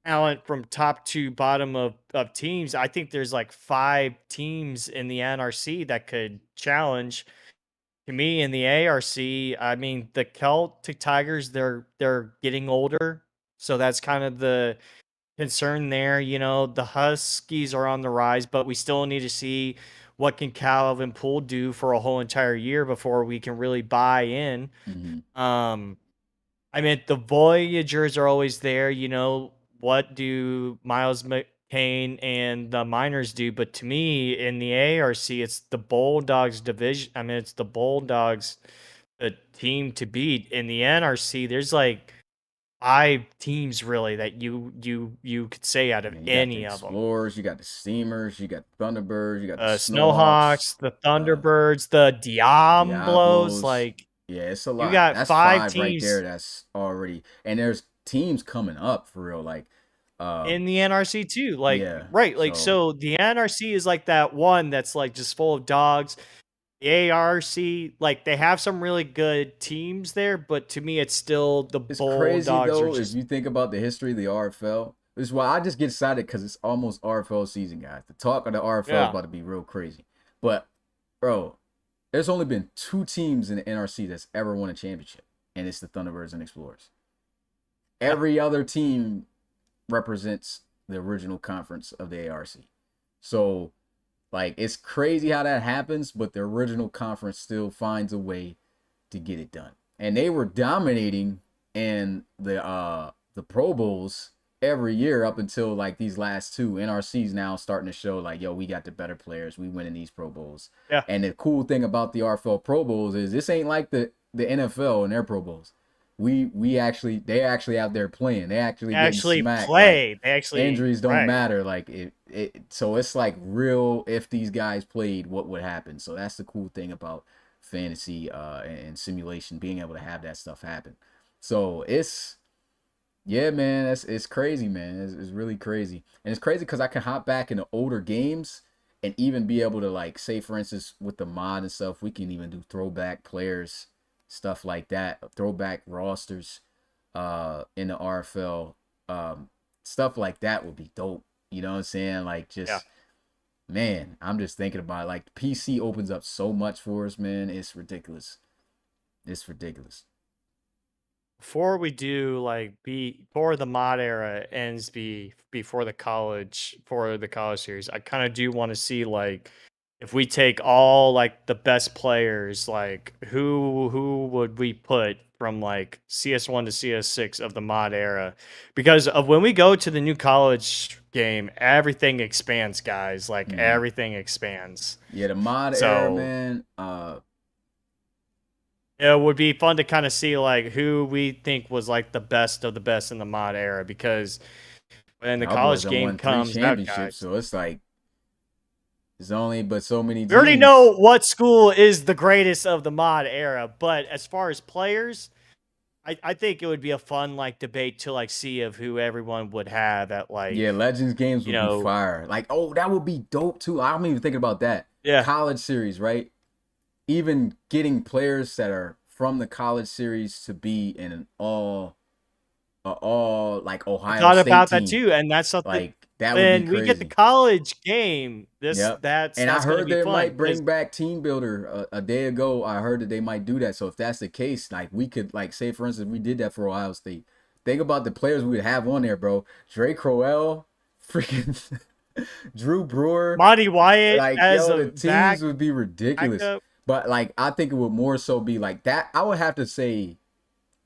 talent from top to bottom of teams. I think there's like 5 teams in the NRC that could challenge. To me, in the ARC, I mean, the Celtic Tigers, they're getting older, so that's kind of the concern there. You know, the Huskies are on the rise, but we still need to see what can Calvin Poole do for a whole entire year before we can really buy in. Mm-hmm. Um, I mean, the Voyagers are always there. You know, what do Miles McCain and the Miners do? But to me, in the ARC, it's the Bulldogs division. I mean, it's the Bulldogs, the team to beat. In the NRC, there's like 5 teams really that you could say out of Man, you got the any of them. Explorers, you got the Steamers, you got the Thunderbirds, you got the Snowhawks, Snowhawks, the Thunderbirds, the Diablos. Diablos. Like Yeah, it's a you lot. got That's five five right there. teams That's already, and there's teams coming up for real. Like, uh, in the NRC too. Like yeah. right, like So so the NRC is like that one that's like just full of dogs. The ARC, like they have some really good teams there, but to me, it's still the it's crazy Bulldogs are though if just you think about the history of the RFL. This is why I just get excited because it's almost RFL season, guys. The talk of the RFL is yeah. about to be real crazy. But, bro, there's only been 2 teams in the NRC that's ever won a championship, and it's the Thunderbirds and Explorers. Yeah. Every other team represents the original conference of the ARC. So, like, it's crazy how that happens, but the original conference still finds a way to get it done. And they were dominating in the Pro Bowls every year up until like these last 2. NRC's now starting to show like, yo, we got the better players. We winning these Pro Bowls. Yeah. And the cool thing about the RFL Pro Bowls is this ain't like the NFL and their Pro Bowls. They actually out there playing. They actually They getting actually smacked. Like, play. They actually injuries don't right. matter. Like so it's like real. If these guys played, what would happen? So that's the cool thing about fantasy and simulation, being able to have that stuff happen. So it's yeah, man. It's crazy, man. It's really crazy, and it's crazy because I can hop back into older games and even be able to like say, for instance, with the mod and stuff, we can even do throwback players, stuff like that, throwback rosters, in the RFL, stuff like that would be dope. You know what I'm saying? Like Yeah. just man, I'm just thinking about it. Like PC opens up so much for us, man. It's ridiculous. It's ridiculous. Before we do like before the mod era ends before the college series, I kind of do want to see like if we take all like the best players, like who would we put from like CS1 to CS6 of the mod era? Because of when we go to the new college game, everything expands, guys. Like Mm-hmm. everything expands. Yeah, the mod era, So man. it would be fun to kind of see like who we think was like the best of the best in the mod era because when the Y'all boys college done game won 3 comes out, championships, guys, so it's like there's only but so many we already know teams. what school is the greatest of the mod era. But as far as players, I think it would be a fun like debate to like see of who everyone would have at Yeah, like Legends games you would be know fire. Like, oh, that would be dope too. I'm even thinking about that. yeah. College series, right? Even getting players that are from the college series to be in an all like I Ohio thought State about that team. too, and that's something. Like That would be when we get the crazy. college game, Yep. that's And I going to heard be they fun might because bring back Team Builder a day ago. I heard that they might do that. So if that's the case, like we could like say for instance we did that for Ohio State. Think about the players we would have on there, bro. Drake Crowell, freaking Drew Brewer. Monty Wyatt Like as yo, a the teams would be ridiculous. backup. But like I think it would more so be like that. I would have to say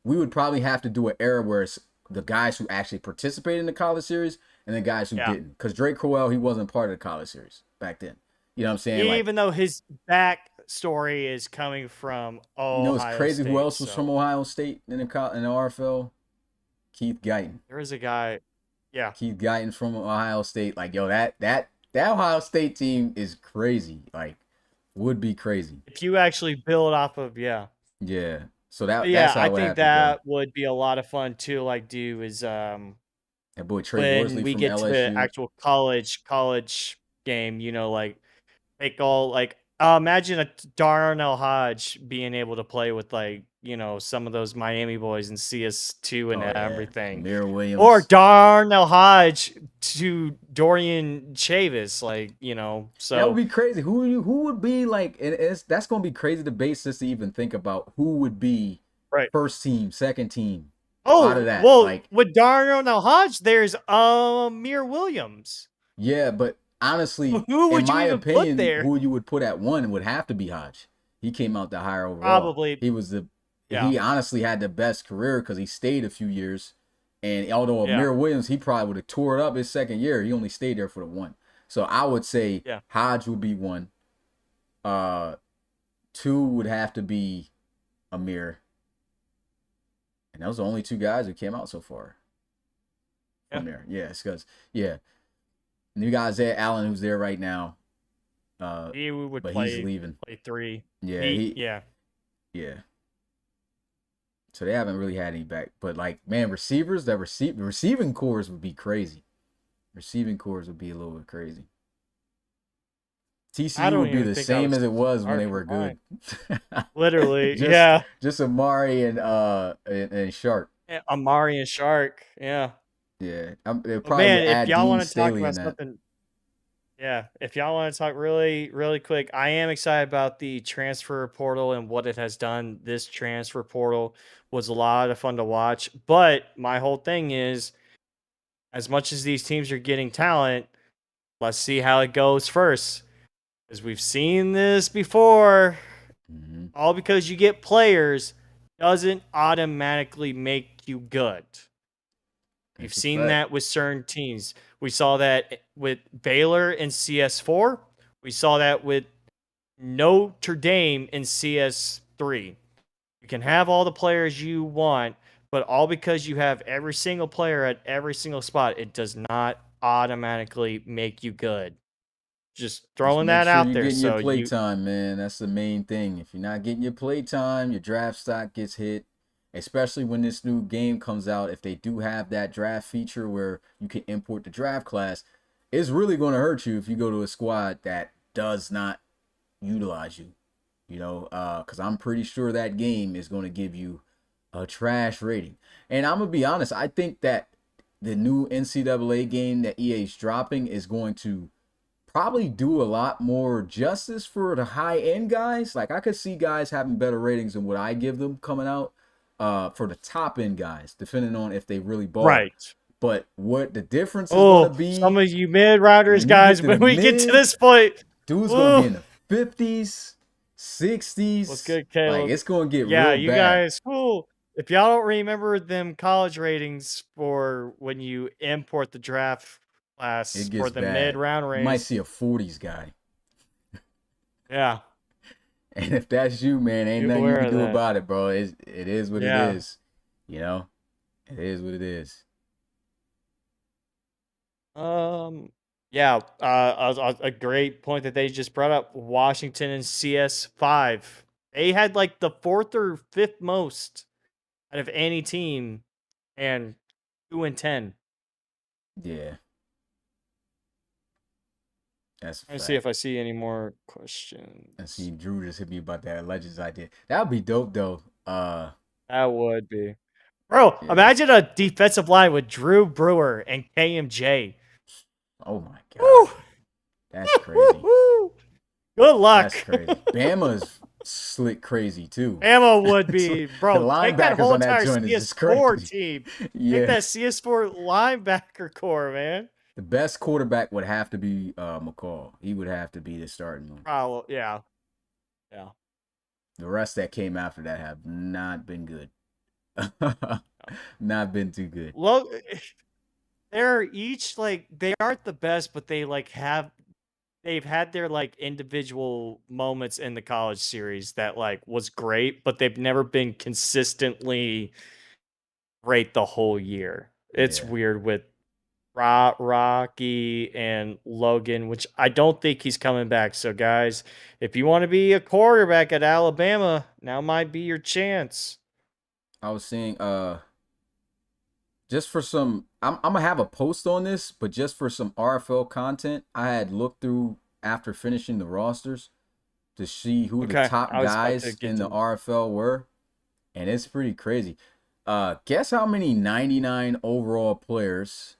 we would probably have to do an era where it's the guys who actually participated in the college series and the guys who Yeah. didn't. Because Drake Crowell, he wasn't part of the college series back then. You know what I'm saying? Like, Even though his back story is coming from you know, it's Ohio crazy. Who State, else was from so Ohio State in the RFL? Keith Guyton. there is a guy. Yeah, Keith Guyton from Ohio State. Like, yo, that Ohio State team is crazy. Like, would be crazy. if you actually build off of Yeah. So But that's yeah, how I it would think have to go. that would be a lot of fun to like do is That boy Trey when Worsley we from get to the LSU. actual college game, like make all like imagine a Darnell Hodge being able to play with like, some of those Miami boys in CS2 and Oh yeah. everything. Amir Or Williams. Darnell Hodge to Dorian Chavis, like, That would so be crazy. Who would be like? And that's gonna be crazy to base just to even think about who would be right. first team, second team out of Oh, that. well, Like, with Darnell Hodge, there's Amir Williams. yeah, but honestly, Who in would you my even put opinion, there? who you would put at one would have to be Hodge. He came out the higher overall. Probably, He was the yeah, he honestly had the best career because he stayed a few years. And although yeah, Amir Williams, he probably would have tore it up his second year. He only stayed there for the one. So I would say yeah. Hodge would be one. Uh, two would have to be Amir. And those are the only two guys who came out so far Yeah. from there. Yes, because yeah, new guy Isaiah Allen who's there right now. He would But he's play leaving. three. Yeah, Yeah. yeah. So they haven't really had any back. But like, man, receivers that receiving cores would be crazy. Receiving cores would be a little bit crazy. I TCU don't would be even the think that same was as it was when hard they to were good. find. Literally, just yeah. just Amari and Shark. Amari and Shark, yeah. Yeah, they But probably would man, if add y'all Dean want to talk Staley in about that. something, yeah, if y'all want to talk really, really quick, I am excited about the transfer portal and what it has done. This transfer portal was a lot of fun to watch. But my whole thing is, as much as these teams are getting talent, let's see how it goes first. Because we've seen this before. Mm-hmm. All because you get players doesn't automatically make you good. We've seen that with certain teams. We saw that with Baylor in CS4. We saw that with Notre Dame in CS3. You can have all the players you want, but all because you have every single player at every single spot, it does not automatically make you good. Just Just throwing make that sure out you're there. getting your So play time, man. That's the main thing. If you're not getting your play time, your draft stock gets hit. Especially when this new game comes out, if they do have that draft feature where you can import the draft class, it's really going to hurt you if you go to a squad that does not utilize you. You know, because I'm pretty sure that game is going to give you a trash rating. And I'm gonna be honest, I think that the new NCAA game that EA is dropping is going to probably do a lot more justice for the high end guys. Like I could see guys having better ratings than what I give them coming out. For the top end guys, depending on if they really ball. right. But what the difference is going to Oh, be some of you mid rounders when you get guys, to the when we get to mid, this point, dude's going to be ooh, in the 50s, what's 60s. good, Like Caleb? it's going to get Yeah, real you bad. guys, cool. If y'all don't remember them college ratings for when you import the draft It class for gets the mid bad. round You might race, see a 40s guy. yeah, And if that's you, man, ain't be nothing you aware can of do that. about it, bro. It is what it Yeah. is. You know, it is what it is. Yeah, a great point that they just brought up. Washington and CS5, they had like the fourth or fifth most out of any team, and 2-10. Yeah, that's a Let me see if fact. I see any more And see, questions. Drew just hit me about that Legends idea. That would be dope, though. That would be, bro. Yeah. Imagine a defensive line with Drew Brewer and KMJ. Oh my Woo! God. That's crazy. Good That's luck. crazy. Bama's slick crazy too. Emma would So, be, the bro. Take that linebackers whole on that entire joint is just CS4 crazy. team. Take Yeah. that CS4 linebacker core, man. The best quarterback would have to be McCall. He would have to be the starting one. Probably, yeah, yeah. The rest that came after that have not been good. Not been too good. Look, they're each like they aren't the best, but they've had their like individual moments in the college series that like was great, but they've never been consistently great the whole year. It's Yeah. weird with Rocky and Logan, which I don't think he's coming back. So guys, if you want to be a quarterback at Alabama, now might be your chance. I was seeing just for some I'm gonna have a post on this, but just for some RFL content, I had looked through after finishing the rosters to see who the Okay, top I was about to guys get in the to RFL were, and it's pretty crazy. Guess how many 99 overall players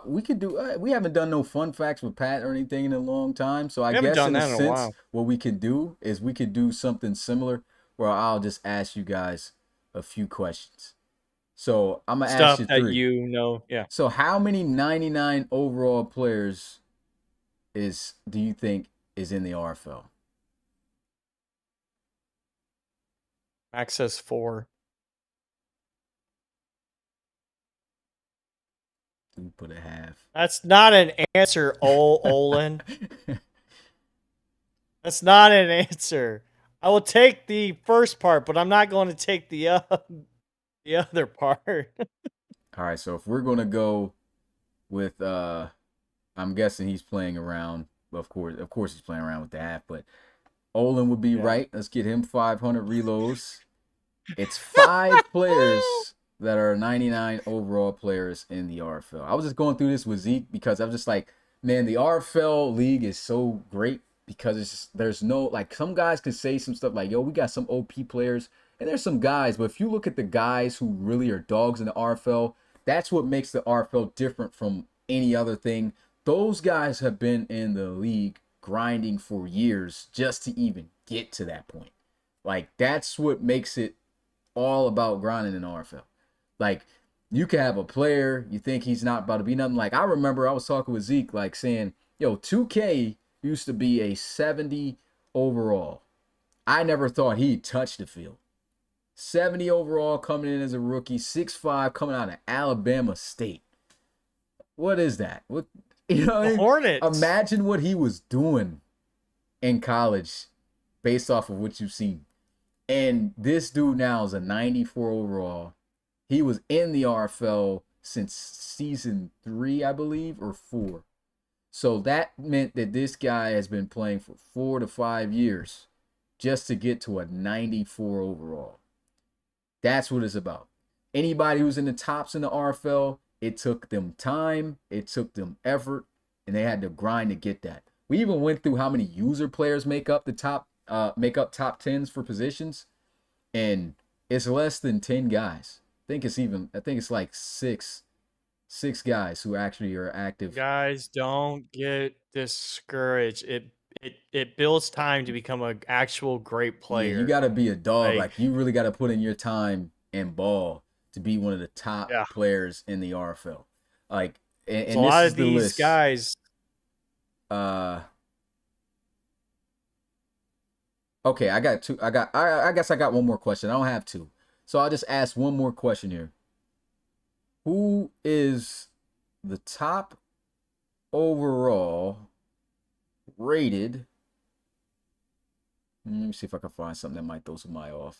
we could do. We haven't done no fun facts with Pat or anything in a long time. So I we haven't guess done in a that in a sense, while. what we could do is we could do something similar where I'll just ask you guys a few questions. So I'm gonna ask Stuff you that three. you know, yeah. So how many 99 overall players do you think is in the RFL? Access 4. We put a half. That's not an answer, Olin. That's not an answer. I will take the first part, but I'm not going to take the other part. All right. So if we're gonna go with I'm guessing he's playing around. Of course, he's playing around with the half. But Olin would be Yeah. right. Let's get him 500 reloads. It's 5 players that are 99 overall players in the RFL. I was just going through this with Zeke because I'm just like, man, the RFL league is so great because it's just, there's no like some guys can say some stuff like, yo, we got some OP players, and there's some guys, but if you look at the guys who really are dogs in the RFL, that's what makes the RFL different from any other thing. Those guys have been in the league grinding for years just to even get to that point. Like that's what makes it all about grinding in RFL. Like you can have a player, you think he's not about to be nothing. Like I remember I was talking with Zeke, like saying, yo, 2K used to be a 70 overall. I never thought he'd touch the field. 70 overall coming in as a rookie, 6'5" coming out of Alabama State. What is that? What you know? The Hornets. Imagine what he was doing in college, based off of what you've seen. And this dude now is a 94 overall. He was in the RFL since season 3, I believe, or 4. So that meant that this guy has been playing for 4 to 5 years just to get to a 94 overall. That's what it's about. Anybody who's in the tops in the RFL, it took them time, it took them effort, and they had to grind to get that. We even went through how many user players make up top 10s for positions, and it's less than 10 guys. I think it's like six guys who actually are active. Guys, don't get discouraged. It builds time to become an actual great Yeah, you player. got to be a dog. Like, Like you really got to put in your time and ball to be one of the top yeah. players in the RFL. Like, So a and this lot is of the these list. guys. Okay, I got two. I guess I got one more question. I don't have two, so I'll just ask one more question here. Who is the top overall rated? Let me see if I can find something that might throw somebody off.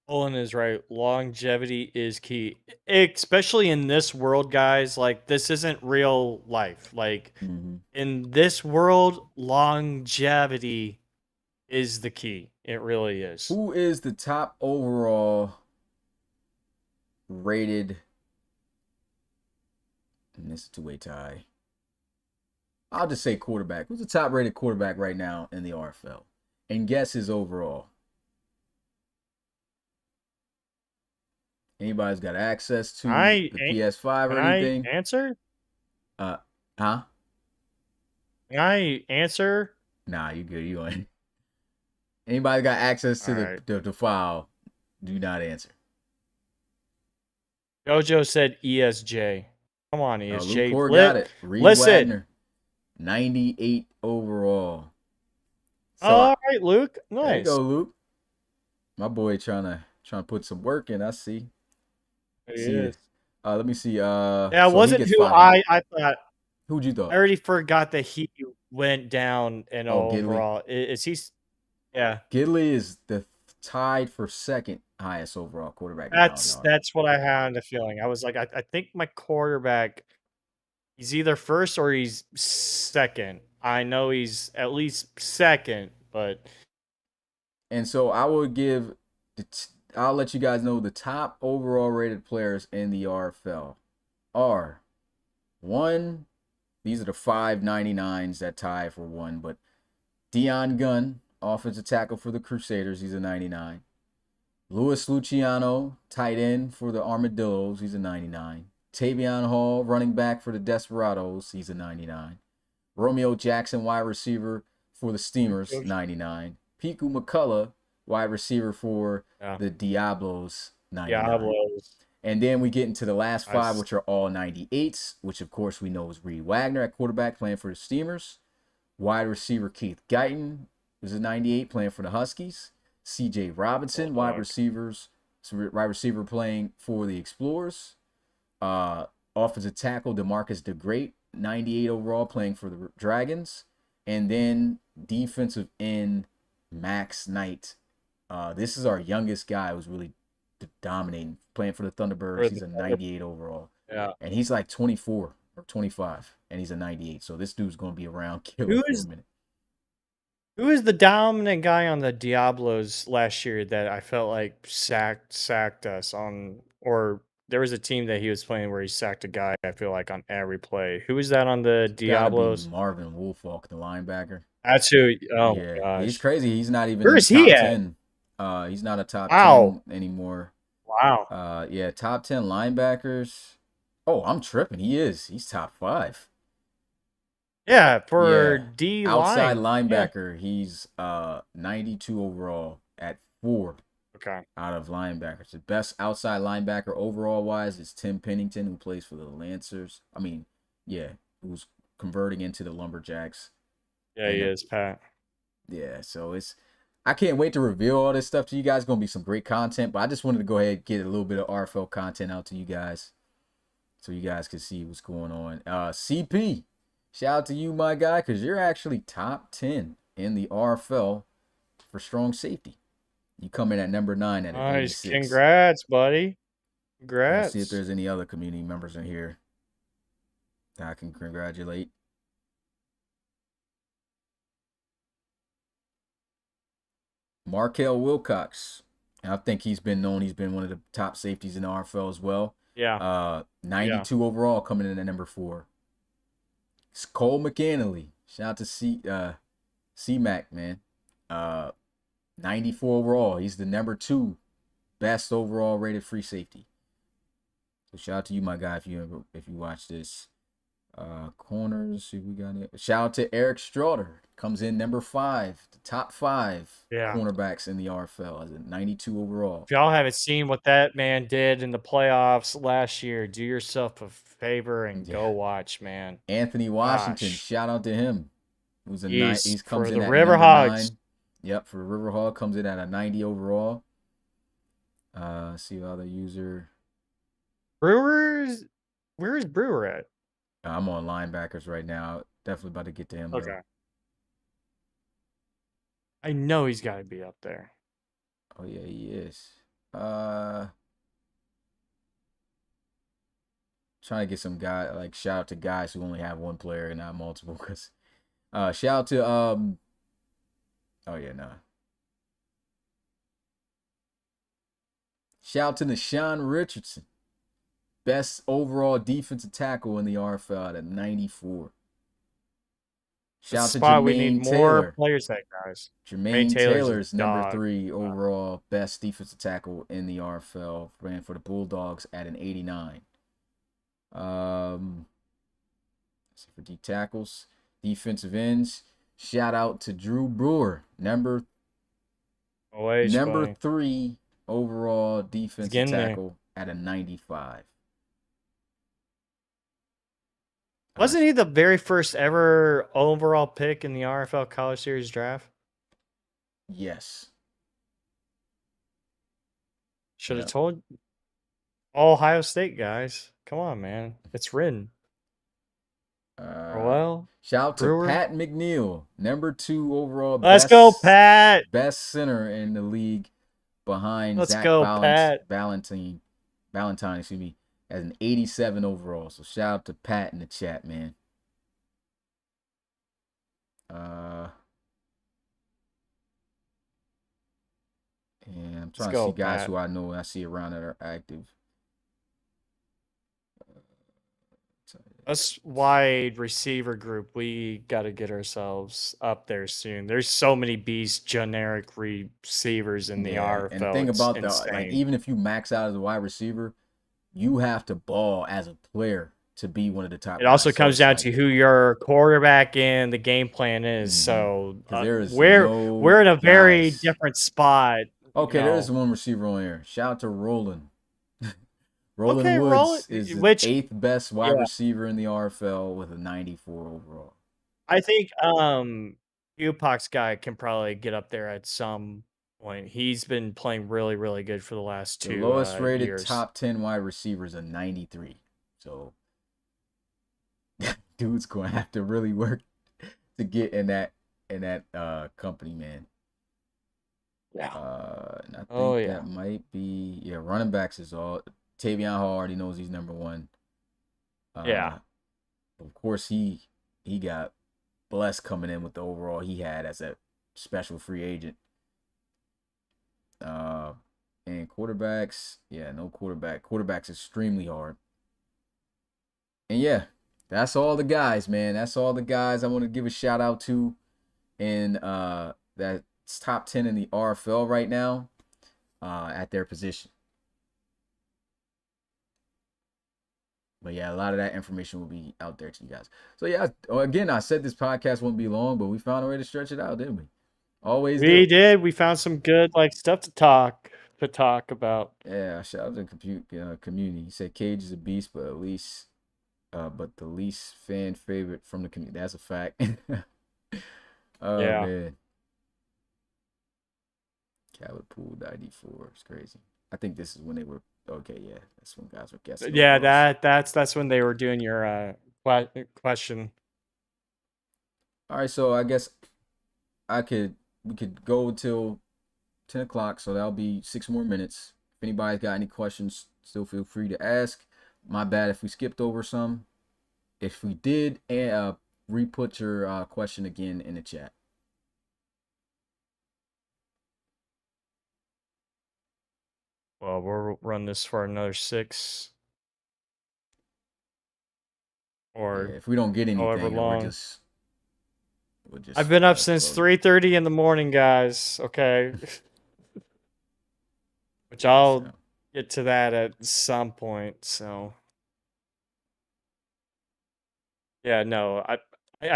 Olin is right. Longevity is key, especially in this world, guys. Like, this isn't real life. Like, Mm-hmm. in this world, longevity is the key. It really is. Who is the top overall rated? And this is a two-way tie. I'll just say quarterback. Who's the top rated quarterback right now in the RFL? And guess his overall. Anybody's got access to I the PS5 can or I anything? answer? Uh, huh? Can I answer? Nah, you good. You ain't. Anybody got access All to right. the file? Do not answer. Jojo said ESJ. Come on, Luke ESJ. Poor got it. Reed Listen. Wagner, 98 overall. So All right, Luke. there you Nice. go, Luke. My boy trying to put some work in. I see. He See. is. Let me see. Yeah, it So he wasn't gets who 500. I thought. Who'd you I thought? already forgot that he went down in Oh, Gidley. overall. Is he? Yeah. Gidley is the tied for second highest overall quarterback now in the RFL. That's what I had the feeling. I was like, I think my quarterback, he's either first or he's second. I know he's at least second, but And so I will give I'll let you guys know the top overall rated players in the RFL are one. These are the 599s that tie for one, but Dion Gunn, offensive tackle for the Crusaders, he's a 99. Luis Luciano, tight end for the Armadillos, he's a 99. Tavion Hall, running back for the Desperados, he's a 99. Romeo Jackson, wide receiver for the Steamers, 99. Piku McCullough, wide receiver for yeah, the Diablos, 99. Diablos. And then we get into the last I five, which are all 98s, which of course we know is Reed Wagner at quarterback playing for the Steamers. Wide receiver Keith Guyton is a 98 playing for the Huskies. CJ Robinson, wide receiver playing for the Explorers. Offensive tackle DeMarcus DeGreat, 98 overall playing for the Dragons. And then defensive end Max Knight. This is our youngest guy who's really dominating, playing for the Thunderbirds. He's a 98 overall. Yeah. And he's like 24 or 25, and he's a 98. So this dude's going to be around killing for a minute. Who is the dominant guy on the Diablos last year that I felt like sacked us on, or there was a team that he was playing where he sacked a guy, I feel like, on every play. Who was that on the It's got to be Diablos? Marvin Wolfalk, the linebacker. That's who. Oh Yeah, my he's gosh. crazy. He's not even Where in the is he top at? 10. He's not a top Wow. 10 anymore. Wow. Yeah, top 10 linebackers. Oh, I'm tripping. He is. He's top 5. Yeah, for Yeah. D Outside line. Yeah. linebacker, he's 92 overall at 4 Okay. out of linebackers. The best outside linebacker overall wise is Tim Pennington, who plays for the Lancers. I mean, yeah, who's converting into the Lumberjacks. Yeah, he is, Pat. Yeah, so I can't wait to reveal all this stuff to you guys. It's gonna be some great content, but I just wanted to go ahead and get a little bit of RFL content out to you guys, so you guys can see what's going on. CP, shout out to you, my guy, because you're actually top 10 in the RFL for strong safety. You come in at number 9 at an Nice. 86. Congrats, buddy. Let's see if Congrats. there's any other community members in here that I can congratulate. Markel Wilcox. And I think he's been known. He's been one of the top safeties in the RFL as well. Yeah. 92 overall, coming in at number 4. It's Cole McAnally. Shout out to C-Mac, man. 94 overall. He's the number 2 best overall rated free safety. So shout out to you, my guy, if you watch this. Corners, see if we got it. Shout out to Eric Straughter. Comes in number 5, the top 5 cornerbacks in the RFL as a 92 overall. If y'all haven't seen what that man did in the playoffs last year, do yourself a favor and go watch, man. Anthony Washington, shout out to him. Who's he's comes in at River number Hogs. 9. Yep, for River Hog, comes in at a 90 overall. See the other user. Brewers. Where is Brewer at? I'm on linebackers right now. Definitely about to get to him. Okay. Though. I know he's got to be up there. Oh yeah, he is. Trying to get some guy shout out to guys who only have one player and not multiple. Cause shout out to oh yeah, nah. Shout out to Nashawn Richardson. Best overall defensive tackle in the RFL at 94. The Shout out to spot we need Jermaine more Taylor. players like guys. Jermaine Jermaine Taylor's a Taylor's number dog. 3 overall best defensive tackle in the RFL. Ran for the Bulldogs at an 89. Let's see for D tackles, defensive ends. Shout out to Drew Brewer, number Always funny. 3 overall He's defensive getting there. tackle at a 95. Wasn't he the very first ever overall pick in the RFL College Series draft? Yes. Should have Yep. told all Ohio State guys. Come on, man. It's written. Well, shout out Brewer. to Pat McNeil, number 2 overall. Let's go, Pat. Best center in the league, behind Let's Zach go, Pat. Valentine, excuse me, as an 87 overall. So shout out to Pat in the chat, man. And I'm trying to see guys Pat. who I know and I see around that are active. Us wide receiver group, we got to get ourselves up there soon. There's so many beast generic receivers in the RFL. And the thing about that, like, even if you max out as a wide receiver, you have to ball as a player to be one of the top. It also comes down to who your quarterback and the game plan is. So we're in a very different spot. Okay, there's one receiver on here. Shout out to Roland. Roland Woods is the 8th best wide receiver in the RFL with a 94 overall. I think Upak's guy can probably get up there at some point. He's been playing really, really good for the last 2 years. The lowest rated top 10 wide receiver is a 93. So dude's going to have to really work to get in that company, man. Yeah. And I think that might be running backs is all. Tavion Hall already knows he's number 1. Of course, he got blessed coming in with the overall he had as a special free agent. And quarterbacks, no quarterback. Quarterback's extremely hard. And that's all the guys, man. That's all the guys I want to give a shout out to in that's top 10 in the RFL right now at their position. But a lot of that information will be out there to you guys. So again, I said this podcast won't be long, but we found a way to stretch it out, didn't we? Always we did. We found some good stuff to talk about. Yeah, shout out to the community. He said Cage is a beast, but the least fan favorite from the community. That's a fact. Man. Cabot Pool 94. It's crazy. I think this is when they were that's when guys were guessing. That's when they were doing your question. All right, so I guess we could go until 10 o'clock, so that'll be 6 more minutes. If anybody's got any questions, still feel free to ask. My bad if we skipped over some. If we did, re-put your question again in the chat. Well, we'll run this for another 6. Or if we don't get anything, long. we'll just I've been up since 3:30 in the morning, guys. Okay. Which I'll get to that at some point. So I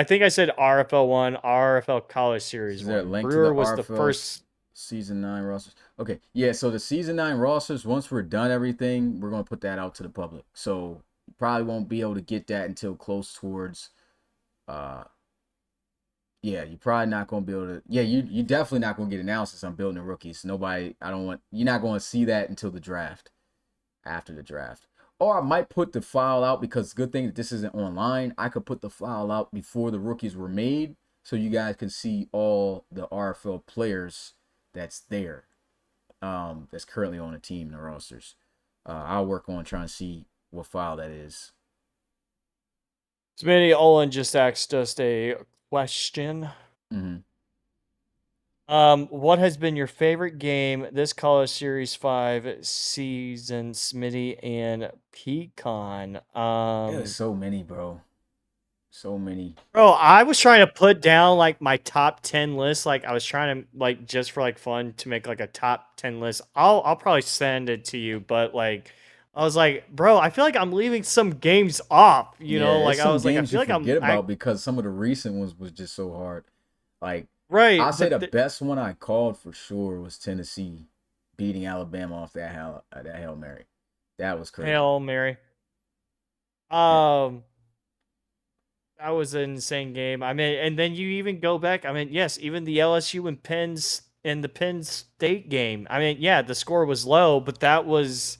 think I said RFL 1, RFL College Series 1. Brewer was the first Season 9 rosters. Okay, so the Season 9 rosters, once we're done everything, we're going to put that out to the public. So you probably won't be able to get that until close towards, you're probably not going to be able to, you definitely not going to get announced on Building the Rookies. You're not going to see that until the draft, after the draft. Or I might put the file out, because good thing that this isn't online. I could put the file out before the rookies were made, so you guys can see all the RFL players that's there, that's currently on the team in the rosters. I'll work on trying to see what file that is. Smitty Olin just asked us a question. What has been your favorite game this College Series 5 season, Smitty and Pecan? There's so many, bro. So many. Bro, I was trying to put down like my top 10 list. Like I was trying to like just for like fun to make like a top 10 list. I'll probably send it to you, but like I was like, bro, I feel like I'm leaving some games off, you Yeah, know? it's Like I some was like, I games you feel like I'm forget about because some of the recent ones was just so hard. Like right, I'll say but the best one I called for sure was Tennessee beating Alabama off that Hail Mary. That was crazy. Hail Mary. And, Um that was an insane game. I mean, and then you even go back. I mean, yes, even the LSU and the Penn State game. I mean, yeah, the score was low, but it was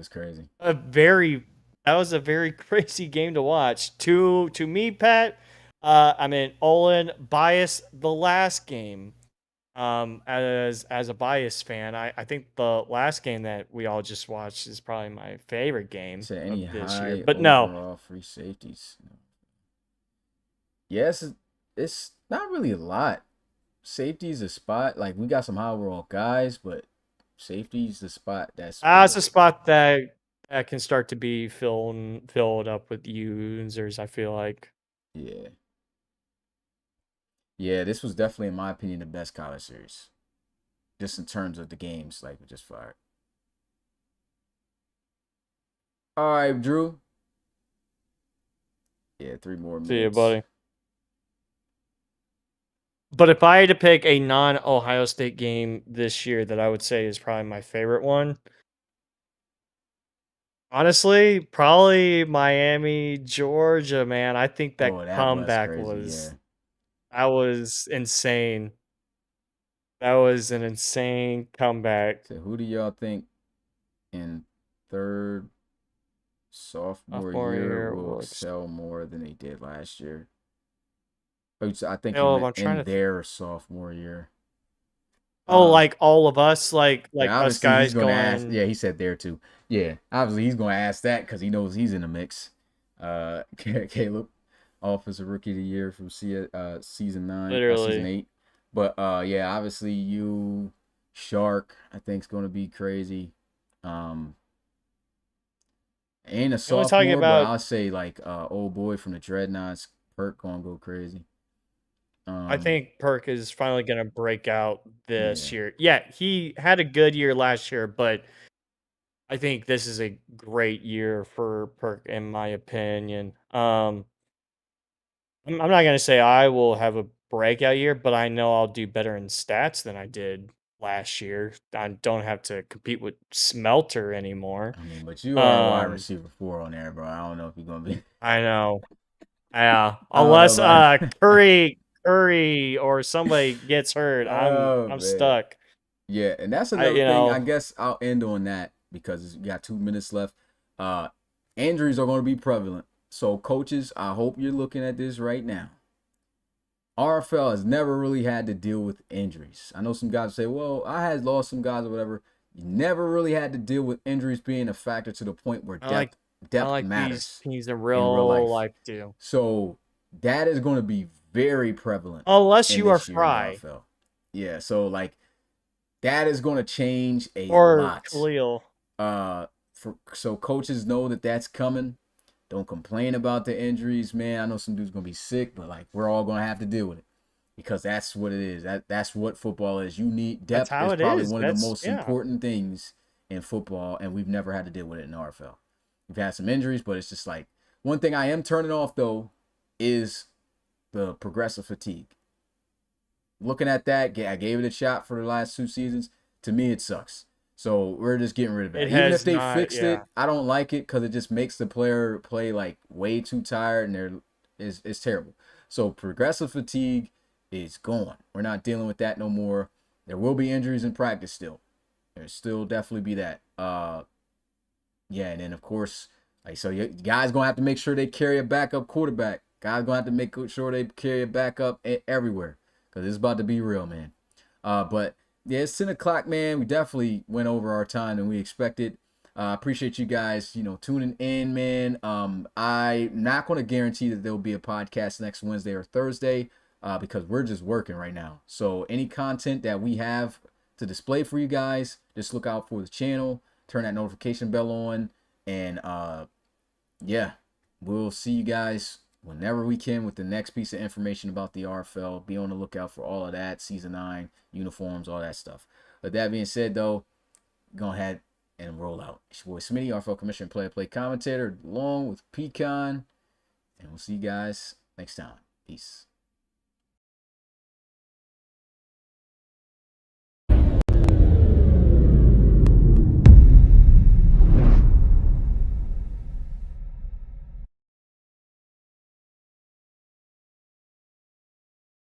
crazy. a very that was a very crazy game to watch. To me, Pat, I mean, Olin biased the last game. As a biased fan, I think the last game that we all just watched is probably my favorite game Said any of this year. high But no, overall free safeties. Yes, it's not really a lot. Safety's a spot. Like we got some high overall guys, but safety's the spot that's it's really a spot that can start to be filled up with users. I feel like. yeah. Yeah, this was definitely in my opinion the best college series. Just in terms of the games, like we just fired. All right, Drew. Yeah, 3 more minutes. See you, buddy. But if I had to pick a non-Ohio State game this year that I would say is probably my favorite one, honestly, probably Miami, Georgia, man. I think that Oh, that was comeback crazy. Yeah. was insane. That was an insane comeback. So who do y'all think in third sophomore Sophomore year year will will excel more than they did last year? Oh, so I think you oh, meant I'm trying in to their sophomore year. oh, Uh, like all of us, like yeah, us obviously he's guys gonna ask. going Yeah, he said there too. Yeah, obviously he's gonna ask that because he knows he's in the mix. Caleb, offensive rookie of the year from season 9, season literally. 8. But yeah, obviously you Shark, I think is gonna be crazy. Um, ain't a You only talking sophomore, but about I'll say like old boy from the Dreadnoughts, Perk gonna go crazy. I Um, think Perk is finally going to break out this yeah, year. Yeah, he had a good year last year, but I think this is a great year for Perk, in my opinion. I'm not going to say I will have a breakout year, but I know I'll do better in stats than I did last year. I don't have to compete with Smelter anymore. I mean, but you are a wide Um, receiver 4 on there, bro. I don't know if you're gonna be. I know. Yeah, I don't know unless about. Curry or somebody gets hurt, Oh I'm man. stuck. Yeah, and that's I another you thing. I know guess I'll end on that because you got 2 minutes left. Injuries are going to be prevalent. So coaches, I hope you're looking at this right now. RFL has never really had to deal with injuries. I know some guys say, "Well, I had lost some guys or whatever." You never really had to deal with injuries being a factor to the point where I like I depth like these matters teams in in real real life. life too. So that is going to be very prevalent Unless in you are this year in the Fry RFL. Yeah, so like that is going to change a or lot. Khalil. So coaches know that that's coming. Don't complain about the injuries, man. I know some dudes gonna be sick, but like we're all gonna have to deal with it because that's what it is. That's what football is. You need That's depth how is it probably is. one of the That's most yeah. important things in football, and we've never had to deal with it in RFL. We've had some injuries, but it's just like one thing I am turning off though is the progressive fatigue. Looking at that, I gave it a shot for the last 2 seasons. To me, it sucks. So we're just getting rid of It that. Even if has they not. fixed Yeah, it, I don't like it because it just makes the player play like way too tired and it's terrible. So progressive fatigue is gone. We're not dealing with that no more. There will be injuries in practice still. There'll still definitely be that. Yeah, and then of course, like so, you guys gonna have to make sure they carry a backup quarterback. Guys gonna have to make sure they carry a backup everywhere because it's about to be real, man. But yeah, it's 10 o'clock, man. We definitely went over our time than we expected. Appreciate you guys, tuning in, man. I'm not gonna guarantee that there'll be a podcast next Wednesday or Thursday, because we're just working right now. So any content that we have to display for you guys, just look out for the channel. Turn that notification bell on, and yeah, we'll see you guys whenever we can with the next piece of information about the RFL. Be on the lookout for all of that, Season 9, uniforms, all that stuff. With that being said, though, go ahead and roll out. It's your boy Smitty, RFL Commissioner, play commentator, along with Pecan. And we'll see you guys next time. Peace.